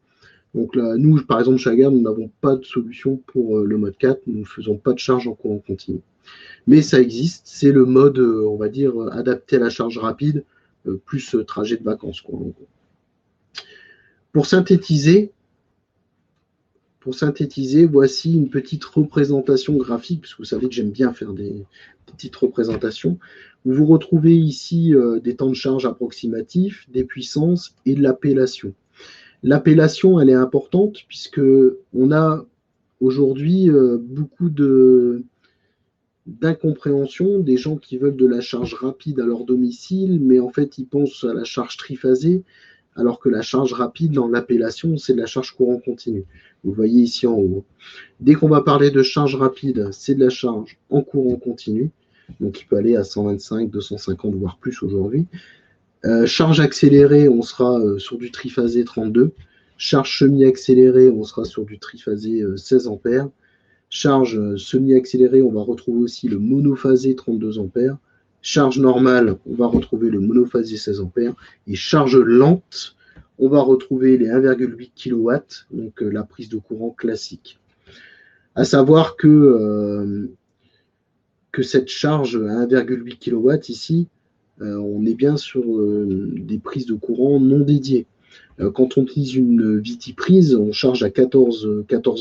Donc là, nous, par exemple, chez Agar, nous n'avons pas de solution pour le mode 4. Nous ne faisons pas de charge en courant continu. Mais ça existe. C'est le mode, on va dire, adapté à la charge rapide, plus trajet de vacances, quoi. Pour synthétiser, voici une petite représentation graphique, parce que vous savez que j'aime bien faire des petites représentations. Vous retrouvez ici des temps de charge approximatifs, des puissances et de l'appellation. L'appellation, elle est importante puisque on a aujourd'hui beaucoup d'incompréhension, des gens qui veulent de la charge rapide à leur domicile, mais en fait, ils pensent à la charge triphasée, alors que la charge rapide, dans l'appellation, c'est de la charge courant continu. Vous voyez ici en haut. Dès qu'on va parler de charge rapide, c'est de la charge en courant continu, donc il peut aller à 125, 250, voire plus aujourd'hui. Charge accélérée, on sera sur du triphasé 32. Charge semi-accélérée, on sera sur du triphasé 16 ampères. Charge semi-accélérée, on va retrouver aussi le monophasé 32 ampères. Charge normale, on va retrouver le monophasé 16 ampères. Et charge lente, on va retrouver les 1,8 kW, donc la prise de courant classique. À savoir que cette charge à 1,8 kW ici, on est bien sur des prises de courant non dédiées. Quand on utilise une Vitiprise, on charge à 14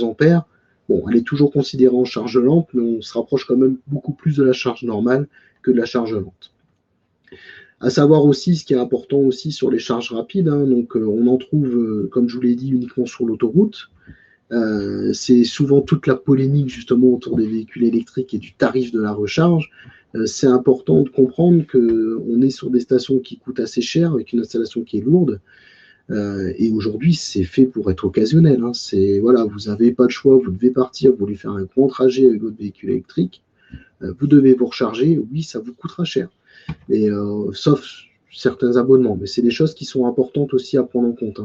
ampères. Bon, elle est toujours considérée en charge lente, mais on se rapproche quand même beaucoup plus de la charge normale que de la charge lente. À savoir aussi, ce qui est important aussi sur les charges rapides, donc on en trouve, comme je vous l'ai dit, uniquement sur l'autoroute. C'est souvent toute la polémique justement autour des véhicules électriques et du tarif de la recharge. C'est important de comprendre qu'on est sur des stations qui coûtent assez cher, avec une installation qui est lourde. Et aujourd'hui, c'est fait pour être occasionnel. Voilà, vous n'avez pas de choix, vous devez partir, vous voulez faire un grand trajet avec votre véhicule électrique, vous devez vous recharger, oui, ça vous coûtera cher. Mais, sauf certains abonnements, mais c'est des choses qui sont importantes aussi à prendre en compte.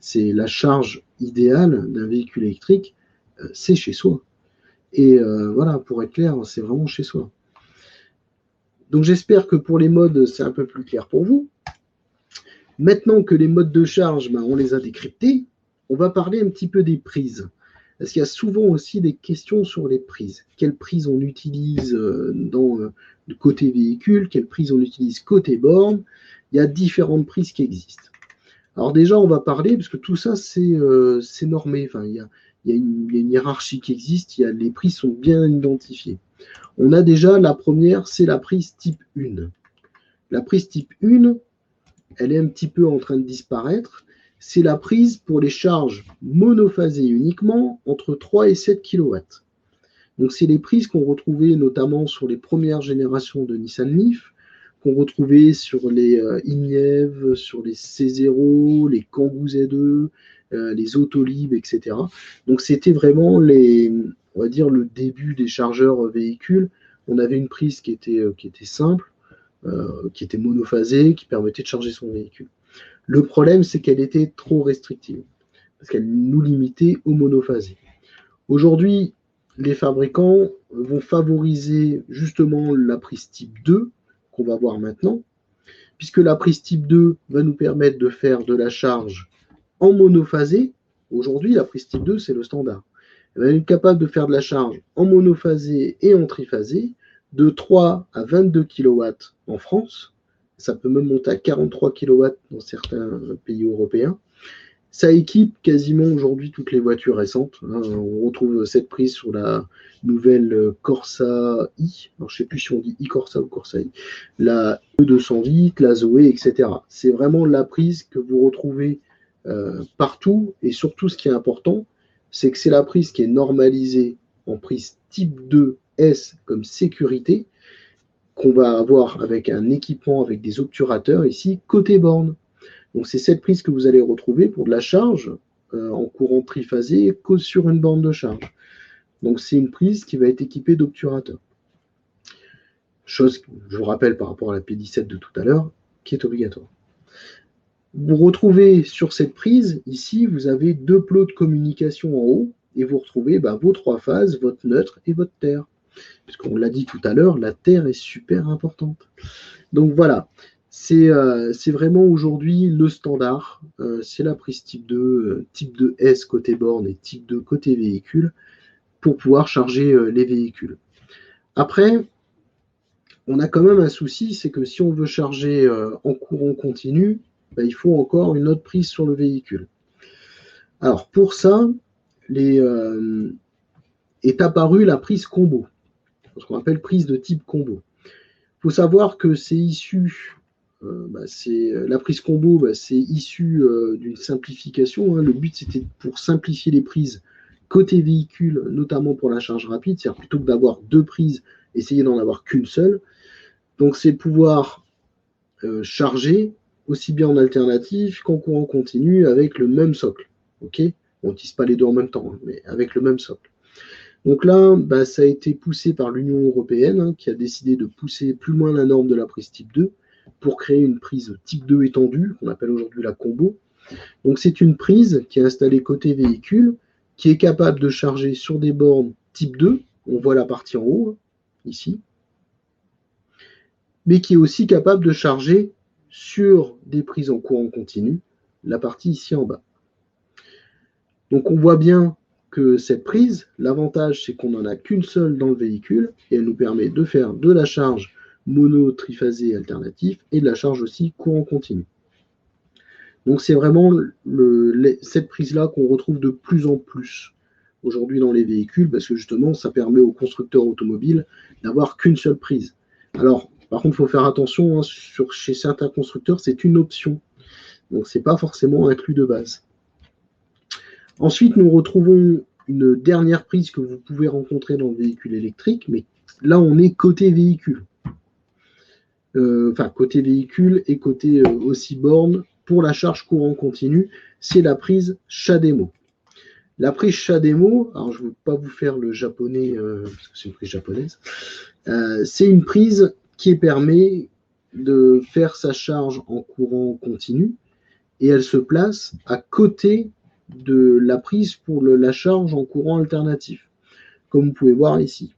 C'est la charge idéale d'un véhicule électrique, c'est chez soi. Et voilà, pour être clair, c'est vraiment chez soi. Donc j'espère que pour les modes, c'est un peu plus clair pour vous. Maintenant que les modes de charge, on les a décryptés, on va parler un petit peu des prises. Parce qu'il y a souvent aussi des questions sur les prises. Quelles prises on utilise dans le côté véhicule, quelles prises on utilise côté borne. Il y a différentes prises qui existent. Alors déjà, on va parler, parce que tout ça, c'est normé. Enfin, il y a une hiérarchie qui existe, les prises sont bien identifiées. On a déjà la première, c'est la prise type 1. La prise type 1, elle est un petit peu en train de disparaître. C'est la prise pour les charges monophasées uniquement entre 3 et 7 kW. Donc, c'est les prises qu'on retrouvait notamment sur les premières générations de Nissan Leaf, qu'on retrouvait sur les Ignev, sur les C0, les Kangoo Z2, les Autolib, etc. Donc, c'était vraiment on va dire, le début des chargeurs véhicules. On avait une prise qui était simple, qui était monophasée, qui permettait de charger son véhicule. Le problème, c'est qu'elle était trop restrictive, parce qu'elle nous limitait au monophasé. Aujourd'hui, les fabricants vont favoriser justement la prise type 2, qu'on va voir maintenant, puisque la prise type 2 va nous permettre de faire de la charge en monophasé. Aujourd'hui, la prise type 2, c'est le standard. Elle va être capable de faire de la charge en monophasé et en triphasé de 3 à 22 kW en France. Ça peut même monter à 43 kW dans certains pays européens. Ça équipe quasiment aujourd'hui toutes les voitures récentes. On retrouve cette prise sur la nouvelle Corsa i. Alors, je ne sais plus si on dit e-Corsa ou Corsa i. La E208, la Zoé, etc. C'est vraiment la prise que vous retrouvez partout. Et surtout, ce qui est important, c'est que c'est la prise qui est normalisée en prise type 2S comme sécurité, qu'on va avoir avec un équipement avec des obturateurs ici, côté borne. Donc c'est cette prise que vous allez retrouver pour de la charge en courant triphasé que sur une borne de charge. Donc c'est une prise qui va être équipée d'obturateurs. Chose que je vous rappelle par rapport à la P17 de tout à l'heure, qui est obligatoire. Vous retrouvez sur cette prise, ici, vous avez 2 plots de communication en haut, et vous retrouvez vos 3 phases, votre neutre et votre terre. Puisqu'on l'a dit tout à l'heure, la terre est super importante. Donc voilà. C'est vraiment aujourd'hui le standard. C'est la prise type 2, type 2S côté borne et type 2 côté véhicule pour pouvoir charger les véhicules. Après, on a quand même un souci, c'est que si on veut charger en courant continu, il faut encore une autre prise sur le véhicule. Alors pour ça, est apparue la prise combo, ce qu'on appelle prise de type combo. Il faut savoir que c'est issu la prise combo, c'est issu d'une simplification. Le but, c'était pour simplifier les prises côté véhicule, notamment pour la charge rapide. C'est-à-dire plutôt que d'avoir 2 prises, essayer d'en avoir qu'une seule. Donc, c'est pouvoir charger aussi bien en alternative qu'en courant continu avec le même socle. Okay, on n'utilise pas les deux en même temps, mais avec le même socle. Donc là, ça a été poussé par l'Union européenne, qui a décidé de pousser plus loin la norme de la prise type 2 pour créer une prise type 2 étendue, qu'on appelle aujourd'hui la combo. Donc c'est une prise qui est installée côté véhicule, qui est capable de charger sur des bornes type 2, on voit la partie en haut, ici, mais qui est aussi capable de charger sur des prises en courant continu, la partie ici en bas. Donc on voit bien que cette prise, l'avantage c'est qu'on n'en a qu'une seule dans le véhicule, et elle nous permet de faire de la charge mono, triphasé, alternatif, et de la charge aussi courant continu. Donc c'est vraiment cette prise-là qu'on retrouve de plus en plus aujourd'hui dans les véhicules, parce que justement, ça permet aux constructeurs automobiles d'avoir qu'une seule prise. Alors, par contre, il faut faire attention, chez certains constructeurs, c'est une option. Donc, ce n'est pas forcément inclus de base. Ensuite, nous retrouvons une dernière prise que vous pouvez rencontrer dans le véhicule électrique, mais là, on est côté véhicule. Côté véhicule et côté aussi borne, pour la charge courant continu, c'est la prise CHAdeMO. La prise CHAdeMO, alors je ne veux pas vous faire le japonais, parce que c'est une prise japonaise, c'est une prise qui permet de faire sa charge en courant continu, et elle se place à côté de la prise pour la charge en courant alternatif, comme vous pouvez voir ici.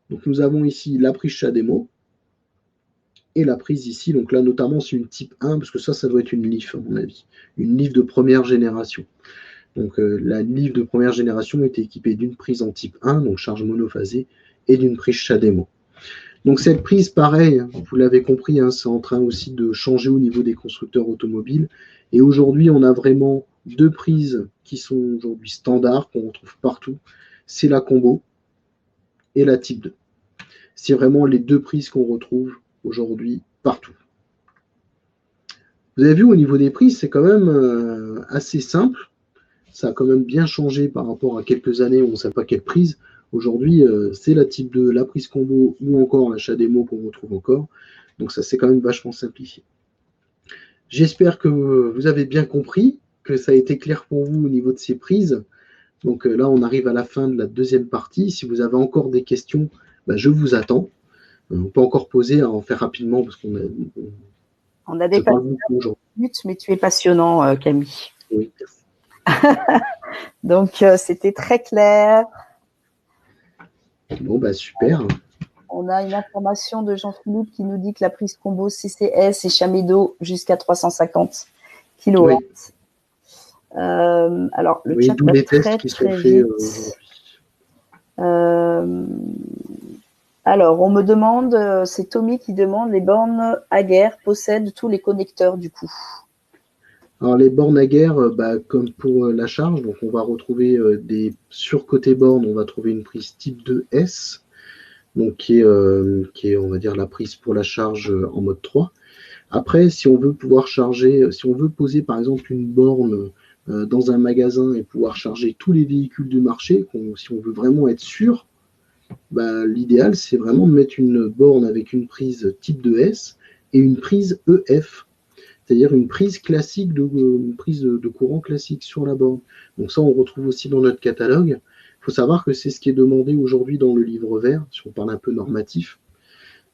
Donc nous avons ici la prise CHAdeMO, et la prise ici, donc là notamment c'est une type 1, parce que ça doit être une LIF à mon avis, une LIF de première génération. Donc la LIF de première génération était équipée d'une prise en type 1, donc charge monophasée, et d'une prise CHAdeMO. Donc cette prise, pareil, vous l'avez compris, c'est en train aussi de changer au niveau des constructeurs automobiles, et aujourd'hui on a vraiment 2 prises qui sont aujourd'hui standards, qu'on retrouve partout, c'est la combo et la type 2. C'est vraiment les 2 prises qu'on retrouve aujourd'hui partout. Vous avez vu au niveau des prises, c'est quand même assez simple. Ça a quand même bien changé par rapport à quelques années où on ne savait pas quelle prise. Aujourd'hui, c'est la type 2, la prise combo ou encore la CHAdeMO qu'on retrouve encore. Donc ça, c'est quand même vachement simplifié. J'espère que vous avez bien compris, que ça a été clair pour vous au niveau de ces prises. Donc là, on arrive à la fin de la deuxième partie. Si vous avez encore des questions, je vous attends. On peut encore poser, en faire rapidement parce qu'on a... On a dépassé la minute, mais tu es passionnant, Camille. Oui. Donc, c'était très clair. Bon, bah super. On a une information de Jean-Philippe qui nous dit que la prise combo CCS est Chamedo jusqu'à 350 kW. Oui. Alors, le chat va très, très vite. Alors, on me demande, c'est Tommy qui demande, les bornes Aguerre possèdent tous les connecteurs du coup. Alors, les bornes Aguerre, comme pour la charge, donc on va retrouver sur côté borne, on va trouver une prise type 2S, donc qui est, on va dire, la prise pour la charge en mode 3. Après, si on veut pouvoir charger, si on veut poser par exemple une borne dans un magasin et pouvoir charger tous les véhicules du marché, si on veut vraiment être sûr, l'idéal, c'est vraiment de mettre une borne avec une prise type 2S et une prise EF, c'est-à-dire une prise classique, une prise de courant classique sur la borne. Donc ça, on retrouve aussi dans notre catalogue. Il faut savoir que c'est ce qui est demandé aujourd'hui dans le livre vert, si on parle un peu normatif,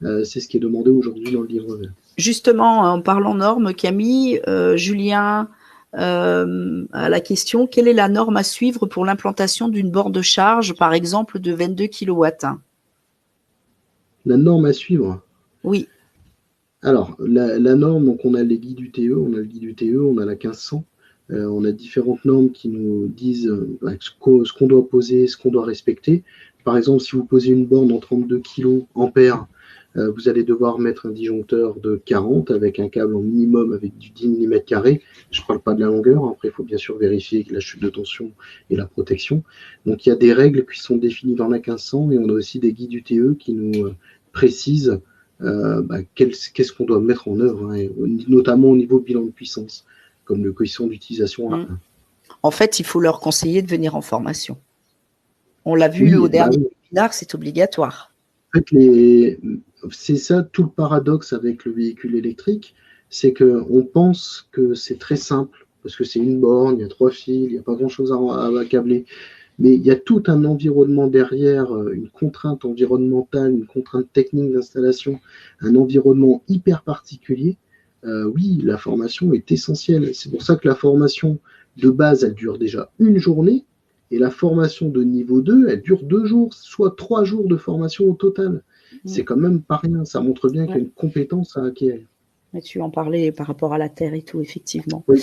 c'est ce qui est demandé aujourd'hui dans le livre vert. Justement, en parlant normes, Camille, Julien a la question, quelle est la norme à suivre pour l'implantation d'une borne de charge, par exemple, de 22 kW? La norme à suivre? Oui. Alors, la norme, donc on a les guides UTE, on a le guide UTE, on a la 1500, on a différentes normes qui nous disent ce qu'on doit poser, ce qu'on doit respecter. Par exemple, si vous posez une borne en 32 kA, vous allez devoir mettre un disjoncteur de 40 avec un câble en minimum avec du 10 mm carré. Je ne parle pas de la longueur, après il faut bien sûr vérifier la chute de tension et la protection. Donc il y a des règles qui sont définies dans la 1500 et on a aussi des guides UTE qui nous précisent qu'est-ce qu'on doit mettre en œuvre, hein, notamment au niveau bilan de puissance, comme le coefficient d'utilisation A1. En fait, il faut leur conseiller de venir en formation. On l'a vu au dernier webinaire, c'est obligatoire. En fait, c'est ça tout le paradoxe avec le véhicule électrique, c'est qu'on pense que c'est très simple, parce que c'est une borne, il y a 3 fils, il n'y a pas grand-chose à câbler. Mais il y a tout un environnement derrière, une contrainte environnementale, une contrainte technique d'installation, un environnement hyper particulier. Oui, la formation est essentielle. C'est pour ça que la formation de base, elle dure déjà une journée. Et la formation de niveau 2, elle dure 2 jours, soit 3 jours de formation au total. C'est quand même pas rien. Ça montre bien qu'il y a une compétence à acquérir. Tu en parlais par rapport à la Terre et tout, effectivement. Oui.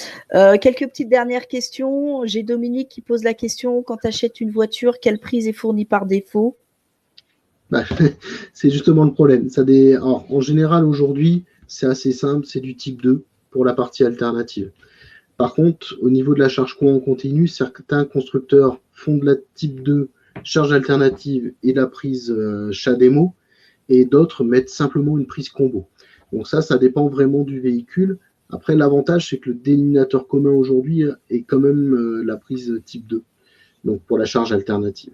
Quelques petites dernières questions. J'ai Dominique qui pose la question, quand tu achètes une voiture, quelle prise est fournie par défaut? C'est justement le problème. Alors, en général, aujourd'hui, c'est assez simple, c'est du type 2 pour la partie alternative. Par contre, au niveau de la charge courant continu, certains constructeurs font de la type 2 charge alternative et la prise CHAdeMO, et d'autres mettent simplement une prise combo. Donc ça dépend vraiment du véhicule. Après, l'avantage, c'est que le dénominateur commun aujourd'hui est quand même la prise type 2, donc pour la charge alternative.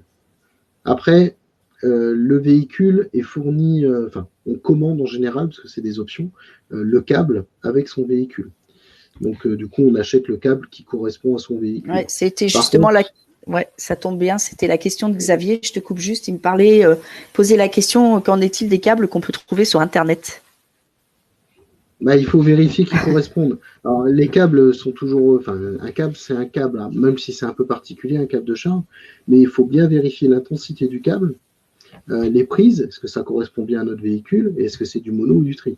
Après, le véhicule est fourni, on commande en général, parce que c'est des options, le câble avec son véhicule. Donc, du coup, on achète le câble qui correspond à son véhicule. Ouais, c'était justement Ouais, ça tombe bien, c'était la question de Xavier. Je te coupe juste, il me parlait, posait la question, qu'en est-il des câbles qu'on peut trouver sur Internet? Il faut vérifier qu'ils correspondent. Alors, les câbles sont toujours... un câble, c'est un câble, hein, même si c'est un peu particulier, un câble de charge, mais il faut bien vérifier l'intensité du câble, les prises, est-ce que ça correspond bien à notre véhicule, et est-ce que c'est du mono ou du tri.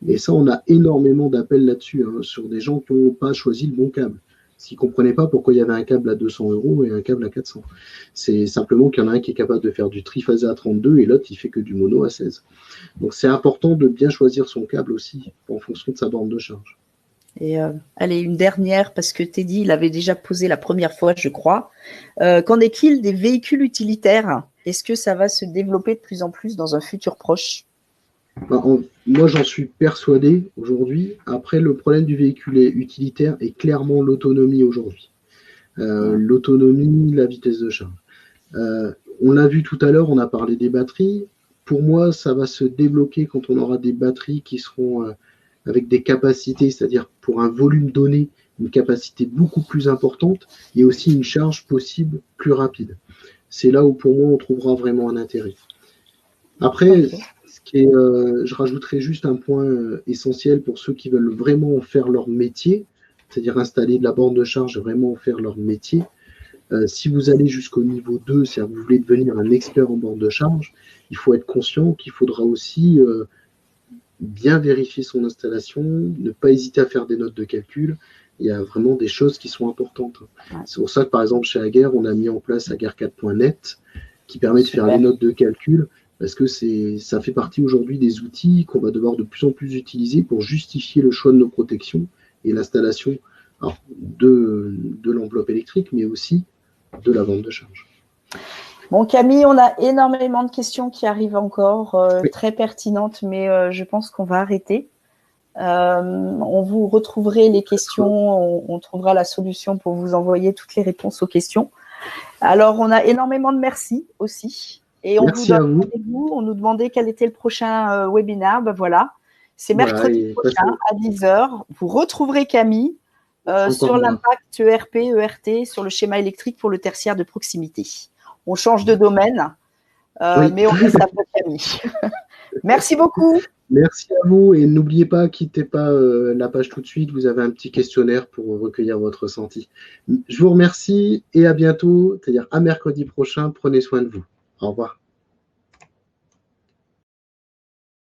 Et ça, on a énormément d'appels là-dessus, hein, sur des gens qui n'ont pas choisi le bon câble. S'ils ne comprenaient pas pourquoi il y avait un câble à 200 € et un câble à 400. C'est simplement qu'il y en a un qui est capable de faire du triphasé à 32 et l'autre, il fait que du mono à 16. Donc, c'est important de bien choisir son câble aussi, en fonction de sa borne de charge. Et allez, une dernière, parce que Teddy, il avait déjà posé la première fois, je crois. Qu'en est-il des véhicules utilitaires? Est-ce que ça va se développer de plus en plus dans un futur proche? Moi, j'en suis persuadé aujourd'hui. Après, le problème du véhicule utilitaire est clairement l'autonomie aujourd'hui. L'autonomie, la vitesse de charge. On l'a vu tout à l'heure, on a parlé des batteries. Pour moi, ça va se débloquer quand on aura des batteries qui seront avec des capacités, c'est-à-dire pour un volume donné, une capacité beaucoup plus importante et aussi une charge possible plus rapide. C'est là où, pour moi, on trouvera vraiment un intérêt. Après, Je rajouterai juste un point essentiel pour ceux qui veulent vraiment en faire leur métier, c'est-à-dire installer de la borne de charge, vraiment en faire leur métier. Si vous allez jusqu'au niveau 2, c'est-à-dire que vous voulez devenir un expert en borne de charge, il faut être conscient qu'il faudra aussi bien vérifier son installation, ne pas hésiter à faire des notes de calcul. Il y a vraiment des choses qui sont importantes. Ouais. C'est pour ça que, par exemple, chez Aguerre, on a mis en place aguerre4.net qui permet de faire Super. les notes de calcul parce que ça fait partie aujourd'hui des outils qu'on va devoir de plus en plus utiliser pour justifier le choix de nos protections et l'installation de l'enveloppe électrique, mais aussi de la borne de charge. Bon, Camille, on a énormément de questions qui arrivent encore, Oui. très pertinentes, mais je pense qu'on va arrêter. On vous retrouverez les questions, on trouvera la solution pour vous envoyer toutes les réponses aux questions. Alors, on a énormément de merci aussi. Et on Merci à vous. On nous demandait quel était le prochain webinaire. Ben voilà, c'est mercredi prochain à 10h. Vous retrouverez Camille sur l'impact ERP, ERT, sur le schéma électrique pour le tertiaire de proximité. On change de domaine, mais on reste à Camille. Merci beaucoup. Merci à vous et n'oubliez pas, quittez pas la page tout de suite, vous avez un petit questionnaire pour recueillir votre ressenti. Je vous remercie et à bientôt, c'est-à-dire à mercredi prochain, prenez soin de vous. Au revoir.